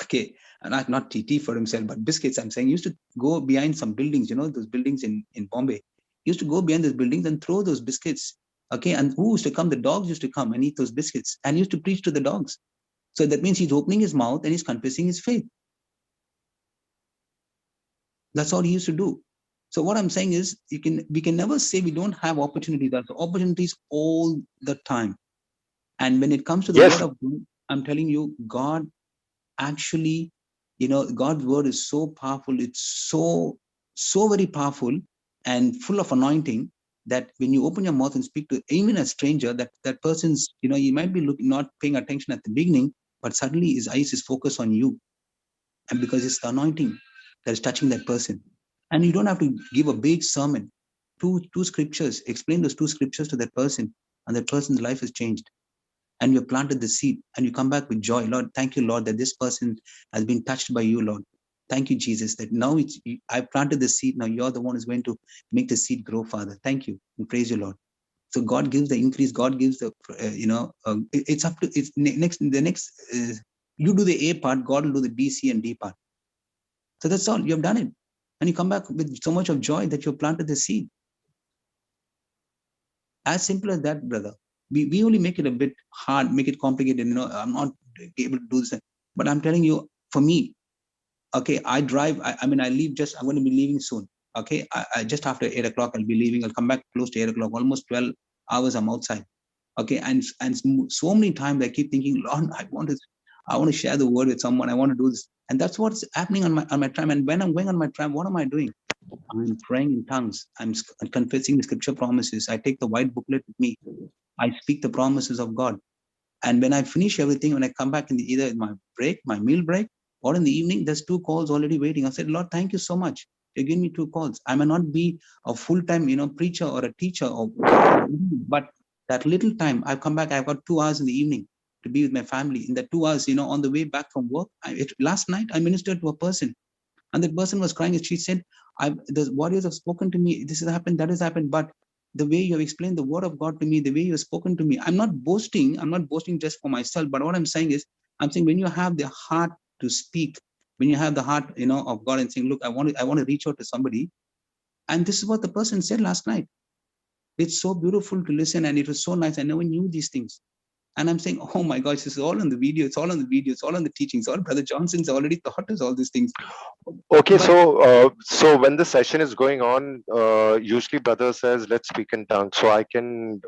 Okay. And not tea for himself, but biscuits. I'm saying he used to go behind some buildings, those buildings in Bombay. He used to go behind those buildings and throw those biscuits. Okay. And who used to come? The dogs used to come and eat those biscuits, and he used to preach to the dogs. So that means he's opening his mouth and he's confessing his faith. That's all he used to do. So what I'm saying is we can never say we don't have opportunities. There's opportunities all the time. And when it comes to the Yes. word of God, I'm telling you, God actually, God's word is so powerful. It's so very powerful and full of anointing that when you open your mouth and speak to even a stranger, that person's, you might be not paying attention at the beginning, but suddenly his eyes is focused on you. And because it's the anointing that is touching that person. And you don't have to give a big sermon. Two scriptures, explain those two scriptures to that person, and that person's life is changed. And you planted the seed and you come back with joy. Lord, thank you, Lord, that this person has been touched by you, Lord. Thank you, Jesus, that now I planted the seed. Now you're the one who's going to make the seed grow, Father. Thank you. And praise you, Lord. So God gives the increase. God gives the, it's up to, it's next, you do the A part, God will do the B, C, and D part. So that's all. You have done it. And you come back with so much of joy that you planted the seed. As simple as that, brother. We only make it a bit hard, make it complicated. I'm not able to do this. But I'm telling you, for me, okay, I drive. I leave I'm going to be leaving soon. Okay, I just after 8 o'clock, I'll be leaving. I'll come back close to 8 o'clock, almost 12 hours I'm outside. Okay, and so many times I keep thinking, Lord, I want to share the word with someone. I want to do this. And that's what's happening on my tram. And when I'm going on my tram, what am I doing? I'm praying in tongues. I'm confessing the scripture promises. I take the white booklet with me. I speak the promises of God. And when I finish everything, when I come back in either in my break, my meal break, or in the evening, there's 2 calls already waiting. I said, Lord, thank you so much. You give me 2 calls. I may not be a full-time, preacher or a teacher, but that little time I've come back, I've got 2 hours in the evening to be with my family. In the 2 hours, on the way back from work, last night I ministered to a person. And that person was crying. And she said, the warriors have spoken to me. This has happened, that has happened. But the way you have explained the word of God to me, the way you have spoken to me, I'm not boasting just for myself. But what I'm saying is, when you have the heart to speak, when you have the heart, of God and saying, look, I want to reach out to somebody. And this is what the person said last night. It's so beautiful to listen. And it was so nice. I never knew these things. And I'm saying, oh my gosh, this is all on the video. It's all on the video. It's all on the teachings. All Brother Johnson's already taught us all these things. Okay, But, so when the session is going on, usually brother says, let's speak in tongues. So I can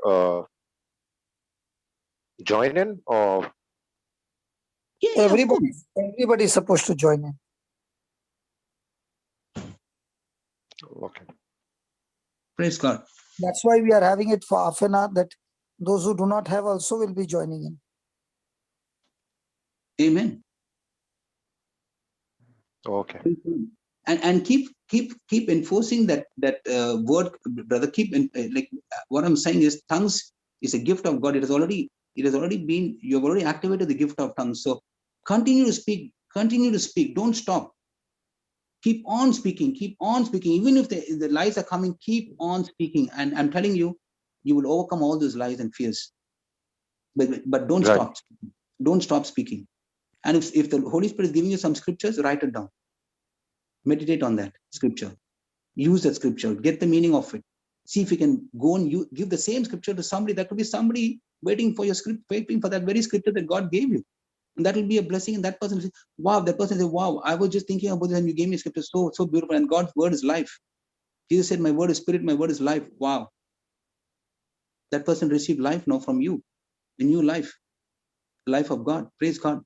join in, or yeah, of course. Everybody is supposed to join in. okay. Praise God. That's why we are having it for half an hour, that those who do not have also will be joining in. Amen. Okay. And keep enforcing that word, brother. What I'm saying is, tongues is a gift of God. It has already been. You have already activated the gift of tongues. So continue to speak. Don't stop. Keep on speaking. Even if the lies are coming, keep on speaking. And I'm telling you, you will overcome all those lies and fears. But don't Right. stop. Don't stop speaking. And if the Holy Spirit is giving you some scriptures, write it down. Meditate on that scripture. Use that scripture. Get the meaning of it. See if you can go and give the same scripture to somebody. That could be somebody waiting for your script, waiting for that very scripture that God gave you. And that will be a blessing. And that person will say, wow, that person says, wow, I was just thinking about this and you gave me a scripture so beautiful. And God's word is life. Jesus said, my word is spirit, my word is life. Wow. That person received life now from you, a new life, the life of God. Praise God.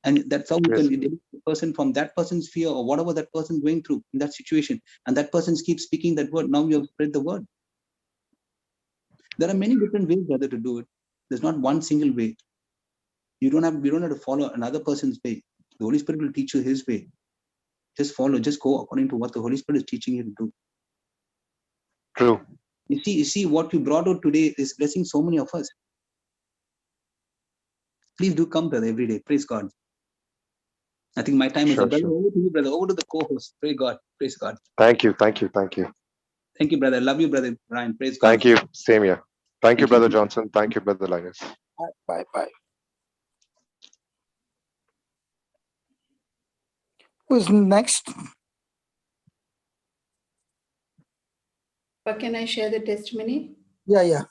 And that's how you Yes. can deliver the person from that person's fear or whatever that person is going through in that situation. And that person keeps speaking that word. Now you have spread the word. There are many different ways, brother, to do it. There's not one single way. You don't have to follow another person's way. The Holy Spirit will teach you his way. Just follow, just go according to what the Holy Spirit is teaching you to do. True. You see what you brought out today is blessing so many of us. Please do come, brother, every day. Praise God. I think my time is up. Brother, over to you, brother. Over to the co-host. Praise God. Praise God. Thank you. Thank you. Thank you. Thank you, brother. Love you, brother Brian. Praise God. Thank you. Same here. Thank you, Thank you. Brother Johnson. Thank you, Brother Linus. Bye. Who's next? But can I share the testimony? Yeah.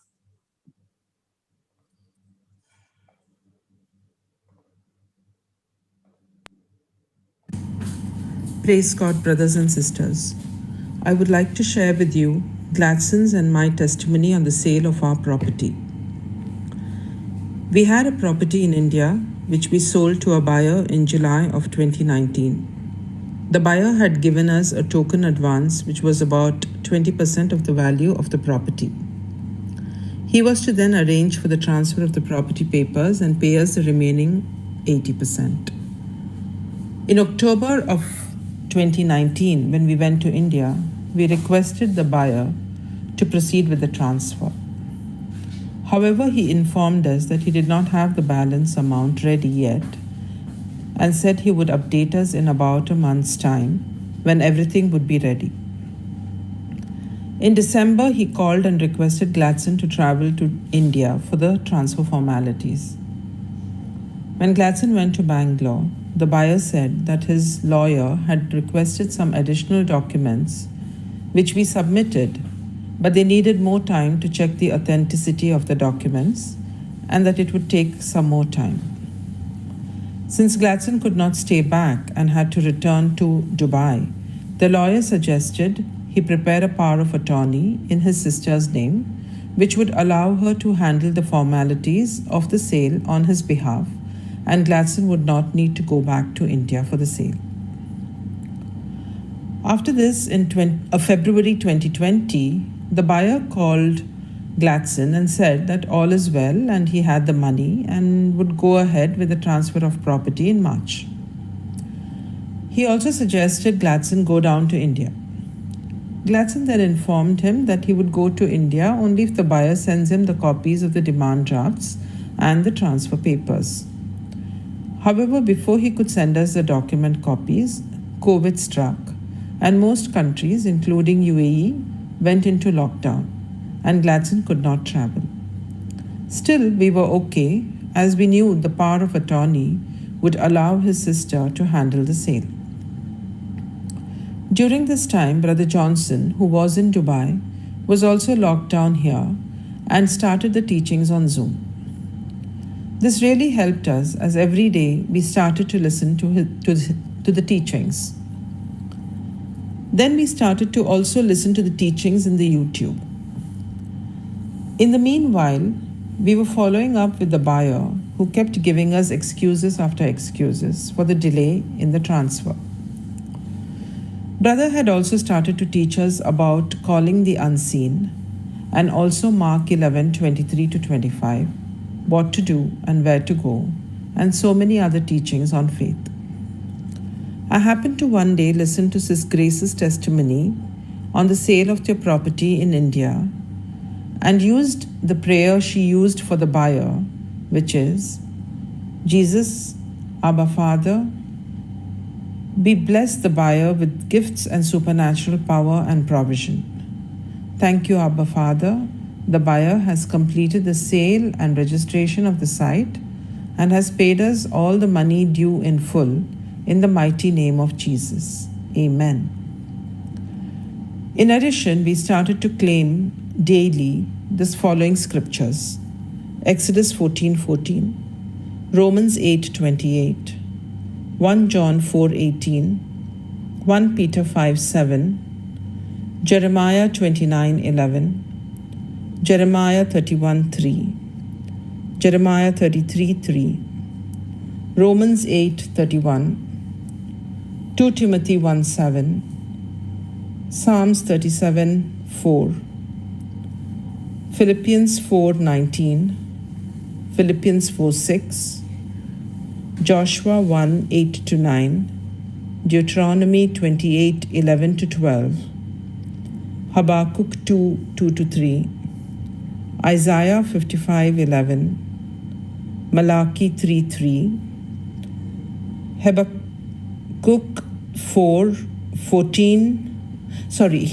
Praise God, brothers and sisters. I would like to share with you Gladson's and my testimony on the sale of our property. We had a property in India which we sold to a buyer in July of 2019. The buyer had given us a token advance which was about 20% of the value of the property. He was to then arrange for the transfer of the property papers and pay us the remaining 80%. In October of 2019, when we went to India, we requested the buyer to proceed with the transfer. However, he informed us that he did not have the balance amount ready yet and said he would update us in about a month's time when everything would be ready. In December, he called and requested Gladson to travel to India for the transfer formalities. When Gladson went to Bangalore, the buyer said that his lawyer had requested some additional documents which we submitted, but they needed more time to check the authenticity of the documents and that it would take some more time. Since Gladson could not stay back and had to return to Dubai, the lawyer suggested he prepare a power of attorney in his sister's name, which would allow her to handle the formalities of the sale on his behalf, and Gladson would not need to go back to India for the sale. After this, in February 2020, the buyer called Gladson and said that all is well and he had the money and would go ahead with the transfer of property in March. He also suggested Gladson go down to India. Gladson then informed him that he would go to India only if the buyer sends him the copies of the demand drafts and the transfer papers. However, before he could send us the document copies, COVID struck, and most countries, including UAE, went into lockdown, and Gladson could not travel. Still, we were okay, as we knew the power of attorney would allow his sister to handle the sale. During this time, Brother Johnson, who was in Dubai, was also locked down here and started the teachings on Zoom. This really helped us, as every day we started to listen to the teachings. Then we started to also listen to the teachings in the YouTube. In the meanwhile, we were following up with the buyer who kept giving us excuses after excuses for the delay in the transfer. Brother had also started to teach us about calling the unseen and also Mark 11:23-25, what to do and where to go, and so many other teachings on faith. I happened to one day listen to Sis Grace's testimony on the sale of their property in India and used the prayer she used for the buyer, which is, Jesus, Abba Father, be blessed the buyer with gifts and supernatural power and provision. Thank you, Abba Father. The buyer has completed the sale and registration of the site and has paid us all the money due in full in the mighty name of Jesus. Amen. In addition, we started to claim daily this following scriptures. Exodus 14:14. Romans 8:28, 1 John 4:18, 1 Peter 5:7, Jeremiah 29:11, Jeremiah 31:3, Jeremiah 33:3, Romans 8:31, 2 Timothy 1:7, Psalms 37:4, Philippians 4:19, Philippians 4:6, Joshua 1:8-9, Deuteronomy 28:11-12, Habakkuk 2:2-3, Isaiah 55:11, Malachi 3:3,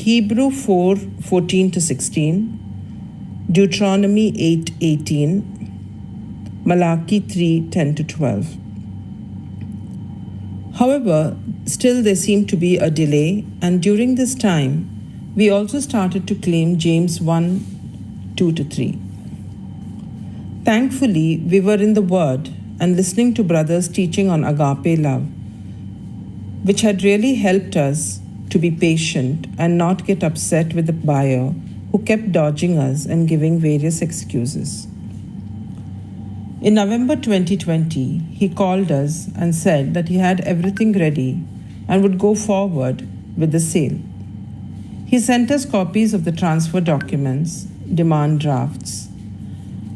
Hebrew 4:14-16, Deuteronomy 8:18, Malachi 3:10-12. However, still there seemed to be a delay, and during this time, we also started to claim James 1:2-3. Thankfully, we were in the Word and listening to brothers teaching on agape love, which had really helped us to be patient and not get upset with the buyer who kept dodging us and giving various excuses. In November 2020, he called us and said that he had everything ready and would go forward with the sale. He sent us copies of the transfer documents, demand drafts.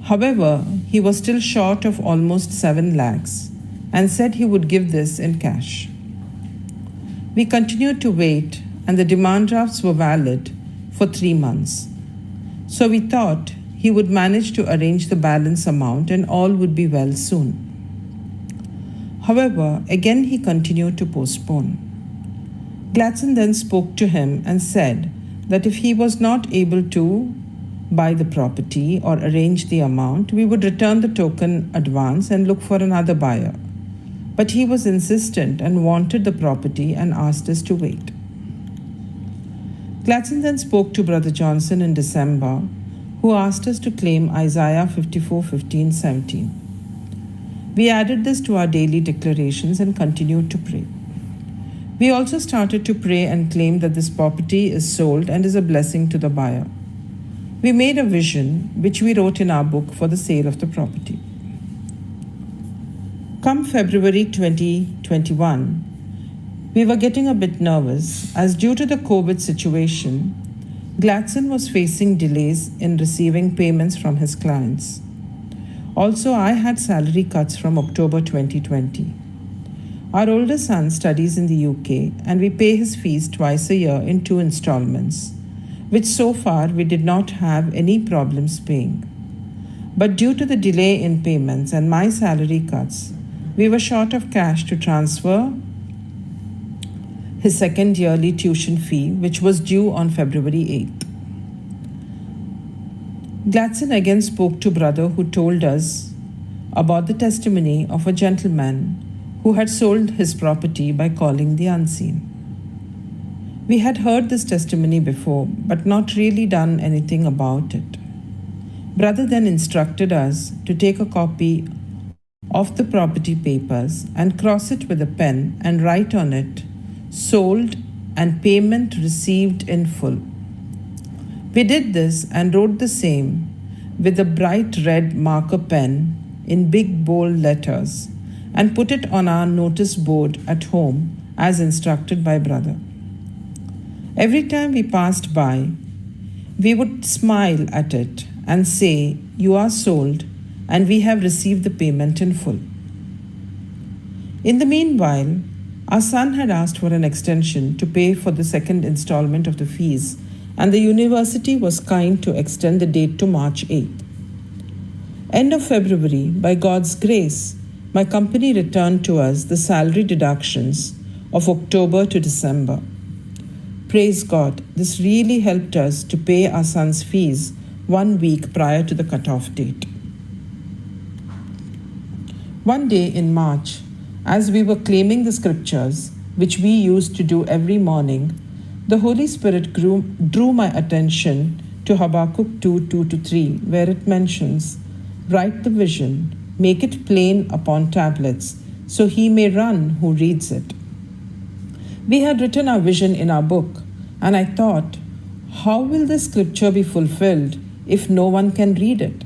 However, he was still short of almost 7 lakhs and said he would give this in cash. We continued to wait, and the demand drafts were valid for 3 months. So we thought he would manage to arrange the balance amount and all would be well soon. However, again he continued to postpone. Gladson then spoke to him and said that if he was not able to buy the property or arrange the amount, we would return the token advance and look for another buyer. But he was insistent and wanted the property and asked us to wait. Gladson then spoke to Brother Johnson in December, who asked us to claim Isaiah 54:15-17. We added this to our daily declarations and continued to pray. We also started to pray and claim that this property is sold and is a blessing to the buyer. We made a vision, which we wrote in our book, for the sale of the property. Come February 2021, we were getting a bit nervous as due to the COVID situation, Gladson was facing delays in receiving payments from his clients. Also, I had salary cuts from October 2020. Our older son studies in the UK and we pay his fees twice a year in 2 installments, which so far we did not have any problems paying. But due to the delay in payments and my salary cuts, we were short of cash to transfer his second yearly tuition fee, which was due on February 8th. Gladson again spoke to brother who told us about the testimony of a gentleman who had sold his property by calling the unseen. We had heard this testimony before, but not really done anything about it. Brother then instructed us to take a copy of the property papers and cross it with a pen and write on it, sold and payment received in full. We did this and wrote the same with a bright red marker pen in big bold letters and put it on our notice board at home as instructed by brother. Every time we passed by, we would smile at it and say, "You are sold and we have received the payment in full." In the meanwhile, our son had asked for an extension to pay for the second installment of the fees, and the university was kind to extend the date to March 8th. End of February, by God's grace, my company returned to us the salary deductions of October to December. Praise God, this really helped us to pay our son's fees 1 week prior to the cutoff date. One day in March, as we were claiming the scriptures, which we used to do every morning, the Holy Spirit drew my attention to Habakkuk 2:2-3, where it mentions, "Write the vision, make it plain upon tablets, so he may run who reads it. We had written our vision in our book, and I thought, how will this scripture be fulfilled if no one can read it?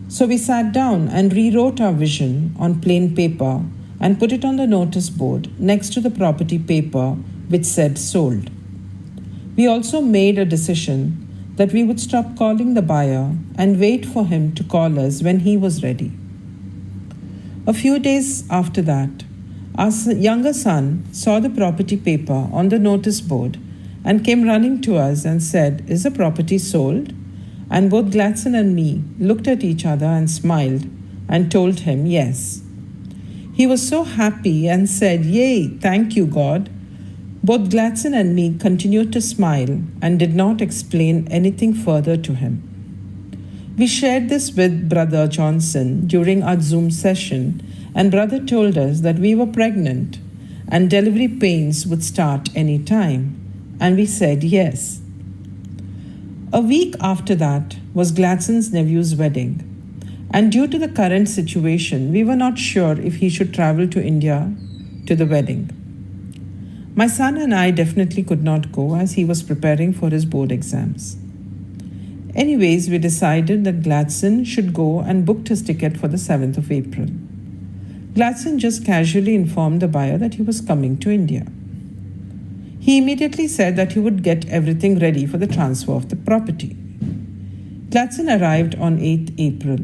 So we sat down and rewrote our vision on plain paper and put it on the notice board next to the property paper which said sold. We also made a decision that we would stop calling the buyer and wait for him to call us when he was ready. A few days after that, our younger son saw the property paper on the notice board and came running to us and said, "Is the property sold?" And both Gladson and me looked at each other and smiled and told him yes. He was so happy and said, "Yay, thank you, God." Both Gladson and me continued to smile and did not explain anything further to him. We shared this with Brother Johnson during our Zoom session, and Brother told us that we were pregnant and delivery pains would start any time, and we said yes. A week after that was Gladson's nephew's wedding, and due to the current situation, we were not sure if he should travel to India to the wedding. My son and I definitely could not go as he was preparing for his board exams. Anyways, we decided that Gladson should go and booked his ticket for the 7th of April. Gladson just casually informed the buyer that he was coming to India. He immediately said that he would get everything ready for the transfer of the property. Gladson arrived on 8th April.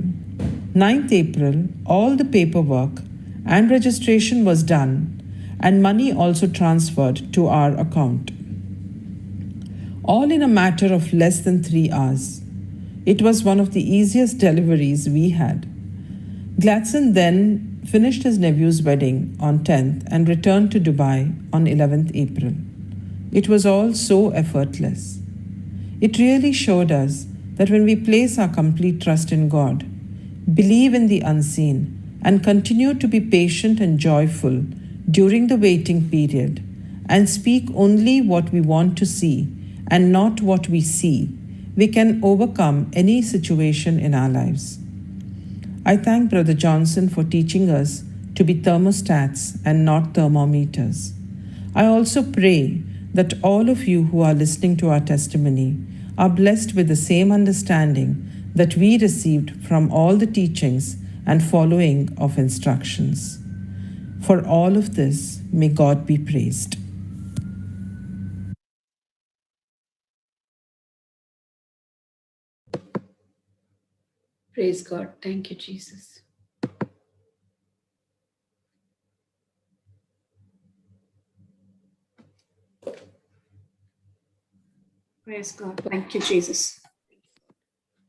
9th April, all the paperwork and registration was done, and money also transferred to our account. All in a matter of less than 3 hours. It was one of the easiest deliveries we had. Gladson then finished his nephew's wedding on 10th and returned to Dubai on 11th April. It was all so effortless. It really showed us that when we place our complete trust in God, believe in the unseen, and continue to be patient and joyful during the waiting period, and speak only what we want to see and not what we see, we can overcome any situation in our lives. I thank Brother Johnson for teaching us to be thermostats and not thermometers. I also pray that all of you who are listening to our testimony are blessed with the same understanding that we received from all the teachings and following of instructions. For all of this, may God be praised. Praise God. Thank you, Jesus. Praise God. Thank you, Jesus.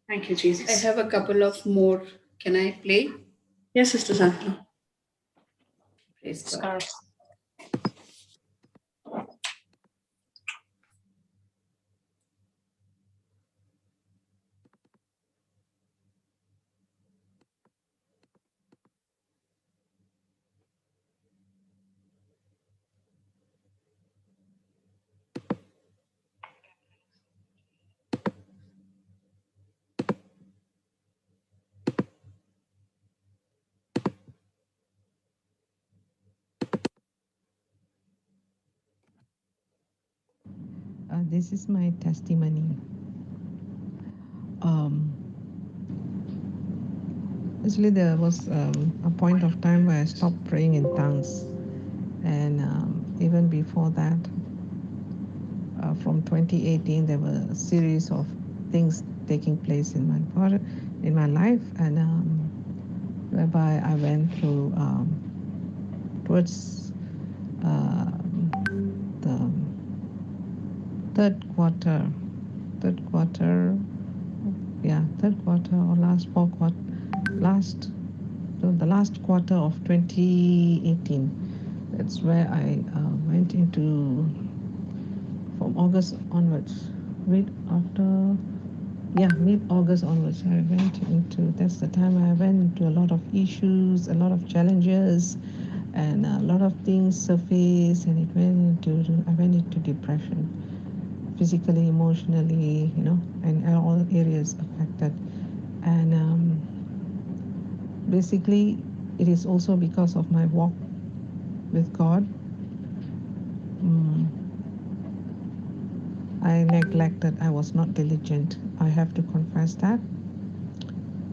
Thank you, Jesus. I have a couple of more. Can I play? Yes, Sister Sandra. Praise God. This is my testimony. Actually, there was a point of time where I stopped praying in tongues, and even before that, from 2018, there were a series of things taking place in my body, in my life, and whereby I went through towards the third quarter or the last quarter of 2018. That's where I went into, from August onwards, mid-August onwards, I went into, that's the time I went into a lot of issues, a lot of challenges, and a lot of things surfaced, and I went into depression, physically, emotionally, and all areas affected. And basically, it is also because of my walk with God. I neglected, I was not diligent. I have to confess that.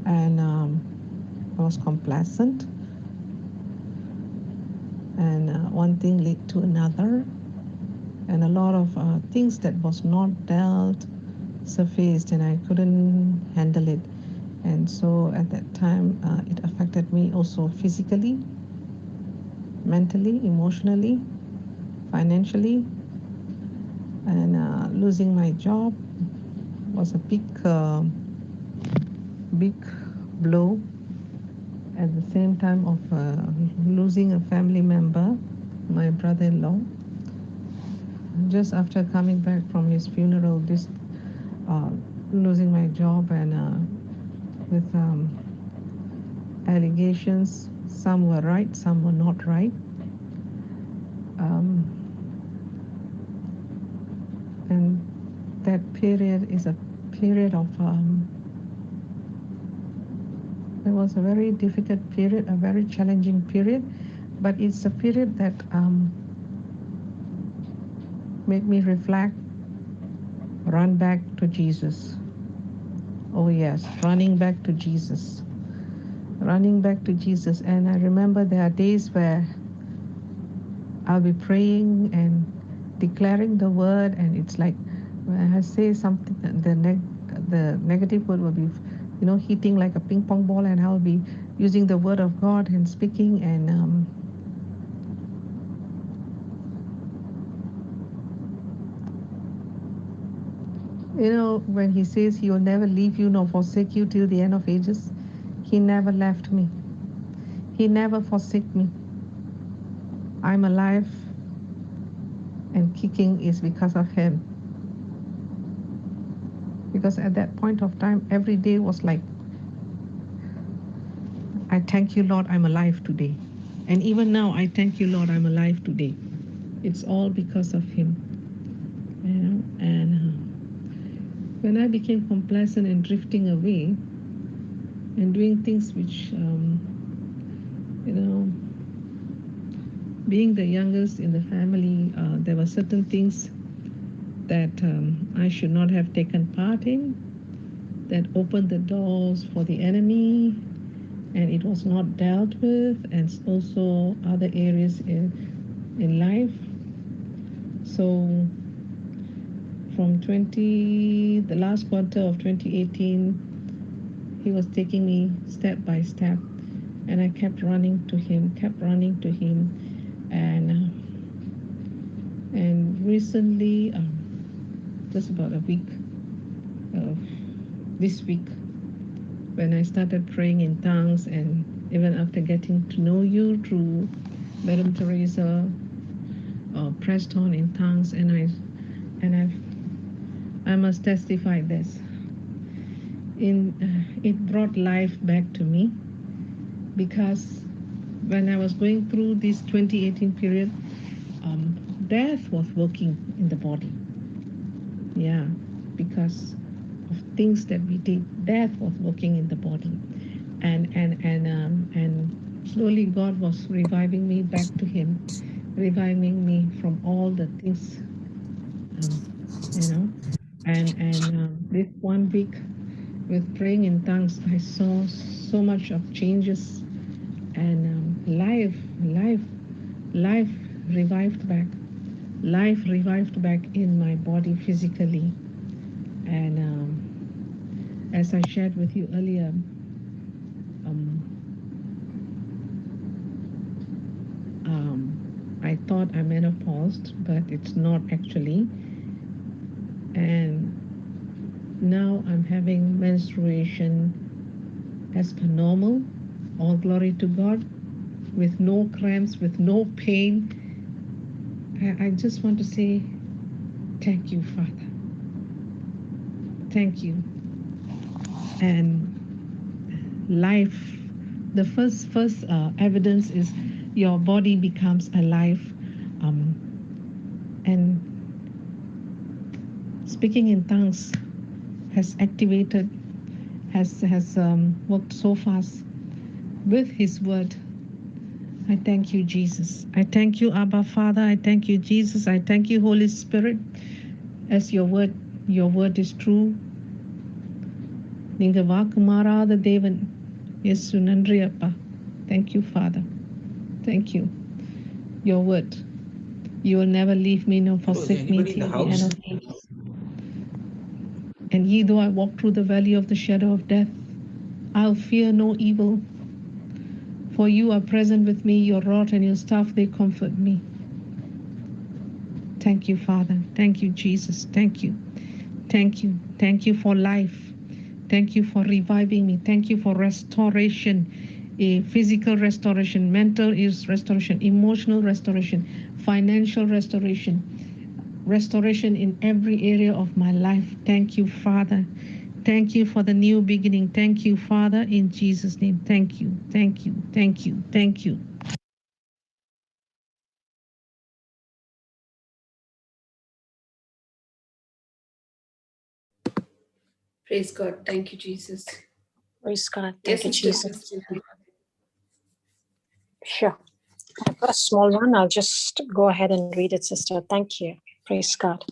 And I was complacent. And one thing led to another. And a lot of things that was not dealt surfaced, and I couldn't handle it. And so at that time, it affected me also physically, mentally, emotionally, financially. And losing my job was a big blow. At the same time of losing a family member, my brother-in-law. Just after coming back from his funeral, losing my job and with allegations, some were right, some were not right. And that period is a period of, it was a very difficult period, a very challenging period, but it's a period that made me reflect, run back to Jesus. Oh yes, running back to Jesus. Running back to Jesus. And I remember there are days where I'll be praying and declaring the word, and it's like when I say something, the negative word will be, hitting like a ping pong ball, and I'll be using the word of God and speaking. And when he says he will never leave you nor forsake you till the end of ages, he never left me. He never forsake me. I'm alive and kicking is because of him. Because at that point of time, every day was like, I thank you, Lord, I'm alive today. And even now, I thank you, Lord, I'm alive today. It's all because of him. And when I became complacent and drifting away and doing things which, being the youngest in the family, there were certain things that I should not have taken part in, that opened the doors for the enemy, and it was not dealt with, and also other areas in life. So from the last quarter of 2018, he was taking me step by step, and I kept running to him, and recently, just about a week, this week, when I started praying in tongues, and even after getting to know you through Madam Teresa, pressed on in tongues, I must testify this. It brought life back to me, because when I was going through this 2018 period, death was working in the body. Yeah, because of things that we did, death was working in the body, and slowly God was reviving me back to Him, reviving me from all the things, and this 1 week with praying in tongues, I saw so much of changes, and life revived back. Life revived back in my body physically. And as I shared with you earlier, I thought I menopaused, but it's not actually. And now I'm having menstruation as per normal. All glory to God, with no cramps, with no pain. I just want to say, thank you, Father. Thank you. And life, the first evidence is your body becomes alive. And speaking in tongues has activated, has worked so fast. with his word. I thank you, Jesus. I thank you, Abba Father. I thank you, Jesus. I thank you, Holy Spirit, as your word is true. Ninga vakumarada Devan. Yesu nandri appa. Thank you, Father. Thank you. Your word. You will never leave me nor forsake me till the end of days. And ye though I walk through the valley of the shadow of death, I'll fear no evil. For you are present with me, your rod and your staff, they comfort me. Thank you, Father. Thank you, Jesus. Thank you. Thank you. Thank you for life. Thank you for reviving me. Thank you for restoration, physical restoration, mental restoration, emotional restoration, financial restoration, restoration in every area of my life. Thank you, Father. Thank you for the new beginning. Thank you, Father, in Jesus' name. Thank you. Thank you. Thank you. Thank you. Praise God. Thank you, Jesus. Praise God. Yes, Thank you, Sister Jesus. Christina. Sure. I've got a small one. I'll just go ahead and read it, sister. Thank you. Praise God.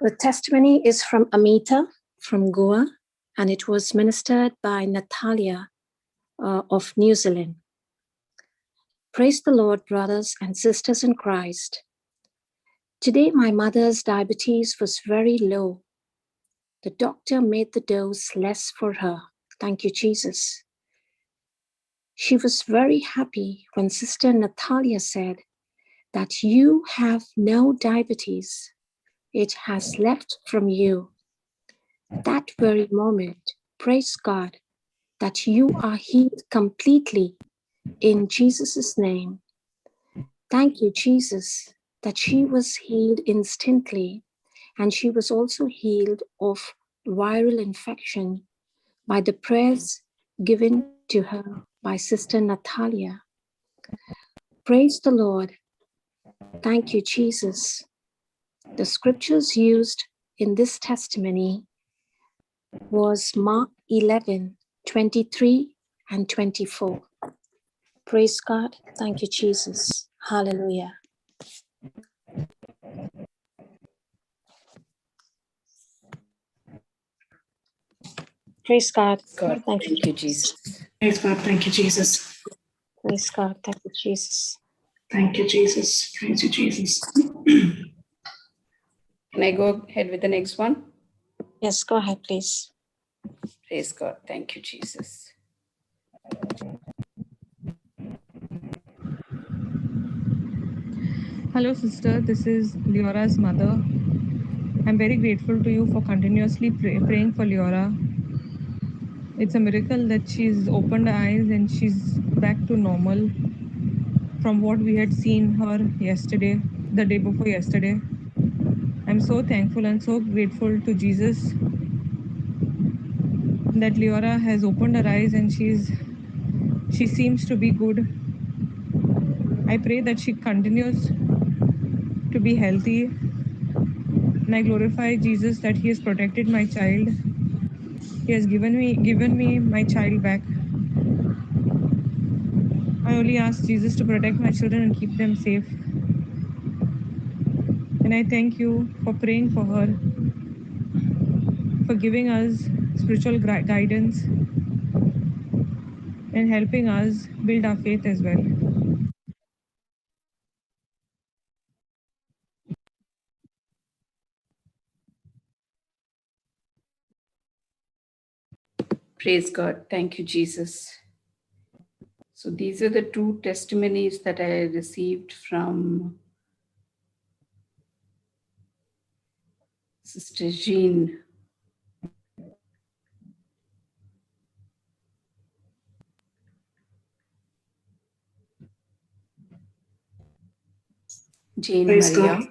The testimony is from Amita from Goa, and it was ministered by Natalia of New Zealand. Praise the Lord, brothers and sisters in Christ. Today, my mother's diabetes was very low. The doctor made the dose less for her. Thank you, Jesus. She was very happy when Sister Natalia said that you have no diabetes. It has left from you. That very moment, praise God, that you are healed completely in Jesus' name. Thank you, Jesus, that she was healed instantly, and she was also healed of viral infection by the prayers given to her by Sister Natalia. Praise the Lord. Thank you, Jesus. The scriptures used in this testimony was Mark 11, 23 and 24. Praise God. Thank you, Jesus. Hallelujah. Praise God. God. Thank you, Thank you, Jesus. Jesus. Praise God. Thank you, Jesus. Praise God. Thank you, Jesus. Thank you, Jesus. Praise you, Jesus. Can I go ahead with the next one? Yes, go ahead, please. Praise God. Thank you, Jesus. Hello, sister. This is Leora's mother. I'm very grateful to you for continuously praying for Leora. It's a miracle that she's opened her eyes and she's back to normal from what we had seen her yesterday, the day before yesterday. I'm so thankful and so grateful to Jesus that Leora has opened her eyes and she seems to be good. I pray that she continues to be healthy, and I glorify Jesus that he has protected my child. He has given me my child back. I only ask Jesus to protect my children and keep them safe. And I thank you for praying for her, for giving us spiritual guidance and helping us build our faith as well. Praise God. Thank you, Jesus. So these are the two testimonies that I received from Sister Jean. Jane Praise Maria. God.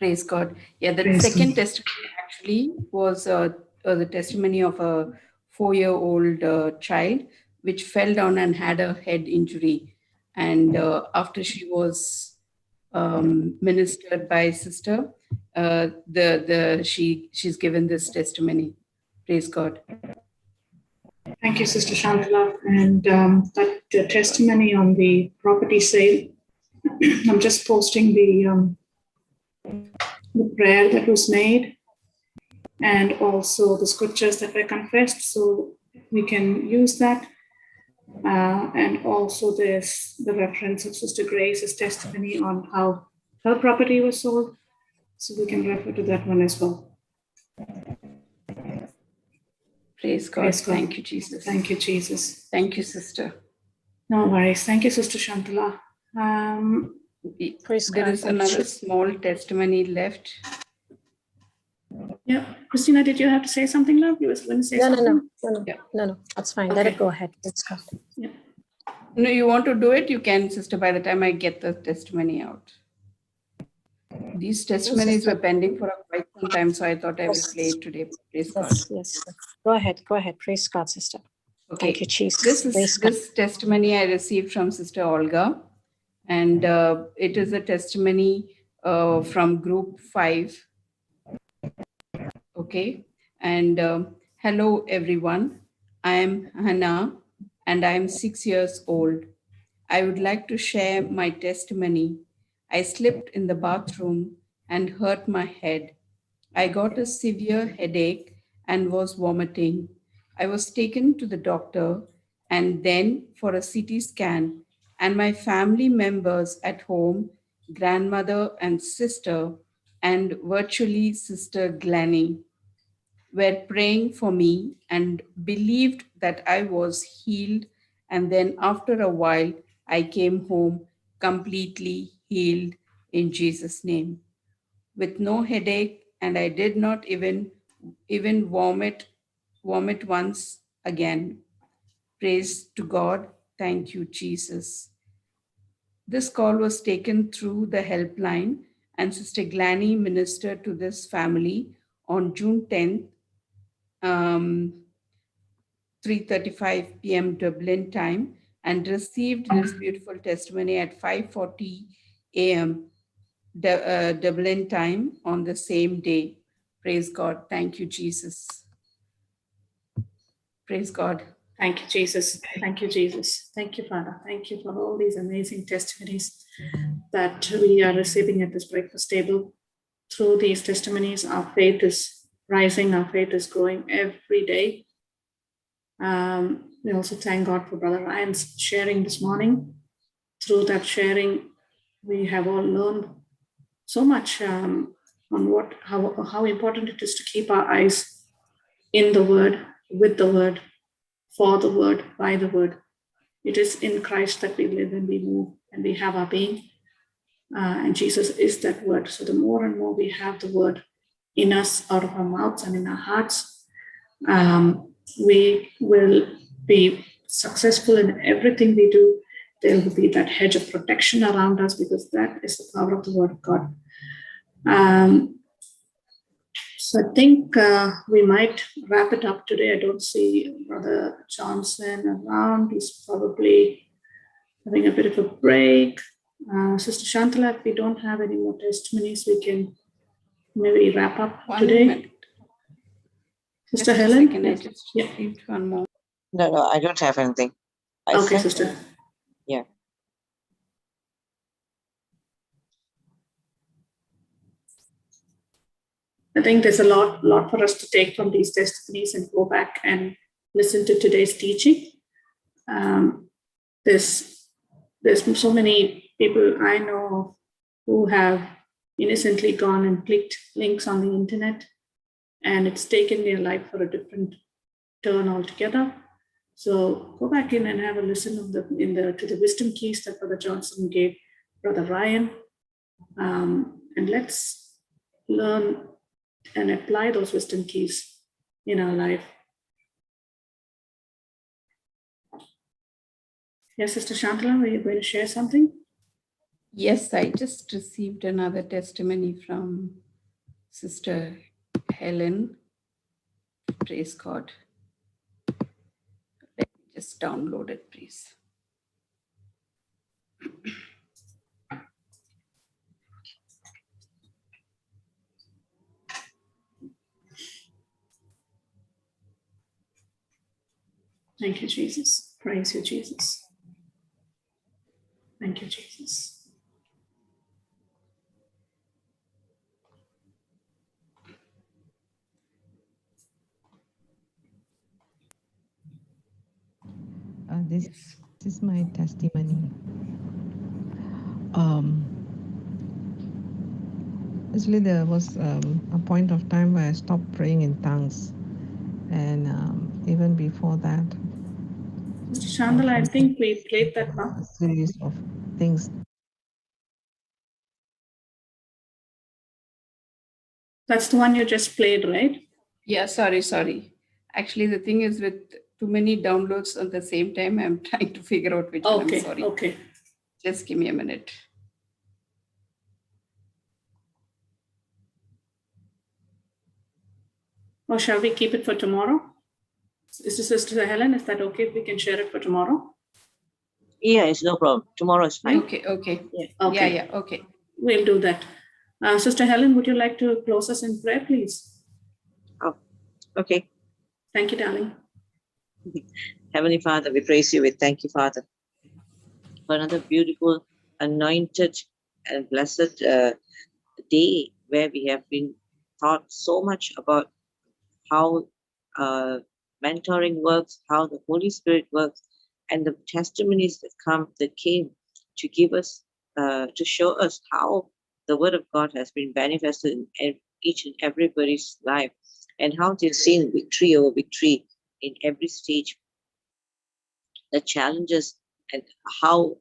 Praise God. Yeah, the Praise second God. testimony actually was the testimony of a 4-year-old child which fell down and had a head injury. And after she was ministered by Sister. She's given this testimony. Praise God. Thank you, Sister Shantala. And that testimony on the property sale, I'm just posting the prayer that was made and also the scriptures that were confessed, so we can use that. And also there's the reference of Sister Grace's testimony on how her property was sold, so we can refer to that one as well. Praise God. Praise God. Thank you, Jesus. Thank you, Jesus. Thank you, Sister. No worries. Thank you, Sister Shantala. Praise There God. is another small testimony left. Yeah, Christina, did you have to say something, love? You were going to say something? No, that's fine. Okay. Let it go ahead. Let's go. Yeah. No, you want to do it? You can, Sister, by the time I get the testimony out. These testimonies were pending for quite some time, so I thought I would play it today. Praise God. Yes. Go ahead. Praise God, sister. Okay. Thank you, Jesus. This testimony I received from Sister Olga, and it is a testimony from group 5. Okay. And hello, everyone. I am Hannah, and I am 6 years old. I would like to share my testimony. I slipped in the bathroom and hurt my head. I got a severe headache and was vomiting. I was taken to the doctor and then for a CT scan, and my family members at home, grandmother and sister, and virtually Sister Glennie, were praying for me and believed that I was healed. And then after a while, I came home completely healed in Jesus' name, with no headache, and I did not even vomit once again. Praise to God. Thank you, Jesus. This call was taken through the helpline, and Sister Glanny ministered to this family on June 10th, 3:35 p.m. Dublin time, and received this beautiful testimony at 5:40 a.m. Dublin time on the same day. Praise God. Thank you, Jesus. Praise God. Thank you, Jesus. Thank you, Jesus. Thank you, Father. Thank you for all these amazing testimonies that we are receiving at this breakfast table. Through these testimonies, our faith is rising, our faith is growing every day. We also thank God for Brother Ryan's sharing this morning. Through that sharing, we have all learned so much on how important it is to keep our eyes in the Word, with the Word, for the Word, by the Word. It is in Christ that we live and we move and we have our being. And Jesus is that Word. So the more and more we have the Word in us, out of our mouths and in our hearts, we will be successful in everything we do. There will be that hedge of protection around us, because that is the power of the Word of God. So I think we might wrap it up today. I don't see Brother Johnson around. He's probably having a bit of a break. Sister Shantala, if we don't have any more testimonies, we can maybe wrap up today. Minute. Sister Just Helen? a second, I just received one more. No, I don't have anything. Okay, sister. Yeah. I think there's a lot for us to take from these testimonies and go back and listen to today's teaching. There's so many people I know who have innocently gone and clicked links on the internet, and it's taken their life for a different turn altogether. So go back in and have a listen to the wisdom keys that Brother Johnson gave Brother Ryan, and let's learn and apply those wisdom keys in our life. Yes, Sister Shantala, were you going to share something? Yes, I just received another testimony from Sister Helen. Praise God. Let me just download it, please. Thank you, Jesus. Praise you, Jesus. Thank you, Jesus. This is my testimony. Actually, there was a point of time where I stopped praying in tongues, and even before that, Mr. Chandala, I think we played that now. a series of things. That's the one you just played, right? Yeah, sorry. Actually, the thing is with too many downloads at the same time, I'm trying to figure out which one. I'm sorry. Okay. Just give me a minute. Or shall we keep it for tomorrow? Sister Helen, is that okay if we can share it for tomorrow? Yeah, it's no problem. Tomorrow is fine. Okay. Okay. Yeah, okay. We'll do that. Sister Helen, would you like to close us in prayer, please? Oh, okay. Thank you, darling. Heavenly Father, we praise you. We thank you, Father, for another beautiful, anointed, and blessed day where we have been taught so much about how mentoring works, how the Holy Spirit works, and the testimonies that came to give us, to show us how the Word of God has been manifested in each and everybody's life, and how they've seen victory over victory in every stage, the challenges, and how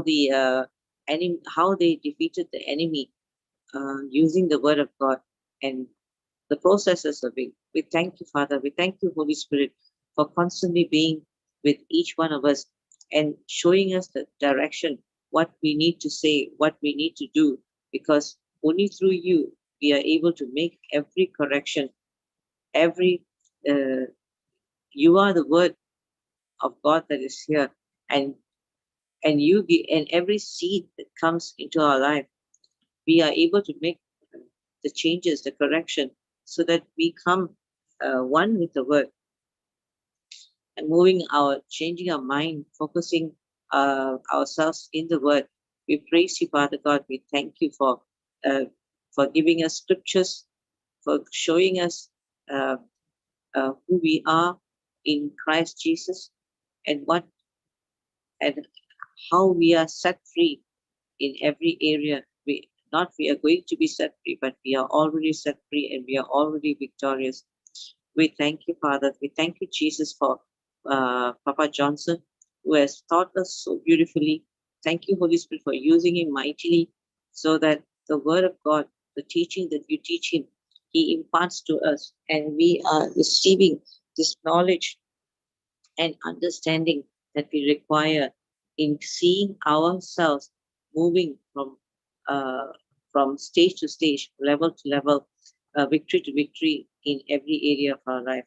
they defeated the enemy using the Word of God, and the processes of it. We thank you, Father. We thank you, Holy Spirit, for constantly being with each one of us and showing us the direction, what we need to say, what we need to do, because only through you we are able to make every correction. You are the Word of God that is here, and every seed that comes into our life, we are able to make the changes, the correction, so that we come one with the Word, and changing our mind, focusing ourselves in the Word. We praise you, Father God. We thank you for giving us scriptures, for showing us who we are in Christ Jesus, and how we are set free in every area. We are going to be set free, but we are already set free, and we are already victorious. We thank you, Father. We thank you, Jesus, for Papa Johnson, who has taught us so beautifully. Thank you, Holy Spirit, for using him mightily, so that the Word of God, the teaching that you teach him, he imparts to us, and we are receiving this knowledge and understanding that we require in seeing ourselves moving from stage to stage, level to level, victory to victory in every area of our life.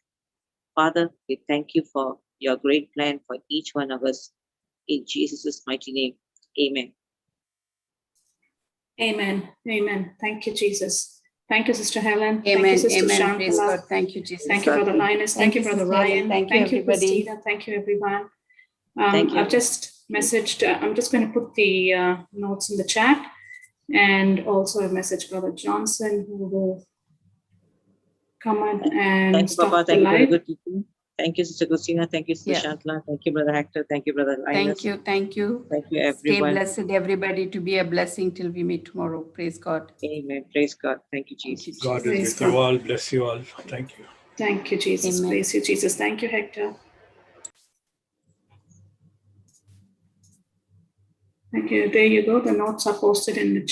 Father, we thank you for your great plan for each one of us. In Jesus' mighty name, amen. Amen. Thank you, Jesus. Thank you, Sister Helen. Amen. Thank you, Sister Amen. Praise Shantala. God. Thank you, Jesus. Thank you, Brother Linus. Thank you, Brother Sister Ryan. Helen. Thank you, everybody. Christina. Thank you, everyone. Thank you. I've just messaged, I'm just going to put the notes in the chat, and also a message Brother Johnson, who will come in and thank you, stop Papa. the Thank you for the live. good teaching. Thank you, Sister Christina. Thank you, Sister Shantala. Thank you, Brother Hector. Thank you, Brother Linus. Thank you. Thank you, Stay everyone. blessed, everybody, to be a blessing till we meet tomorrow. Praise God. Amen. Praise God. Thank you, Jesus. God is Praise with God. you all. Bless you all. Thank you. Thank you, Jesus. Amen. Praise you, Jesus. Thank you, Hector. Thank you. There you go. The notes are posted in the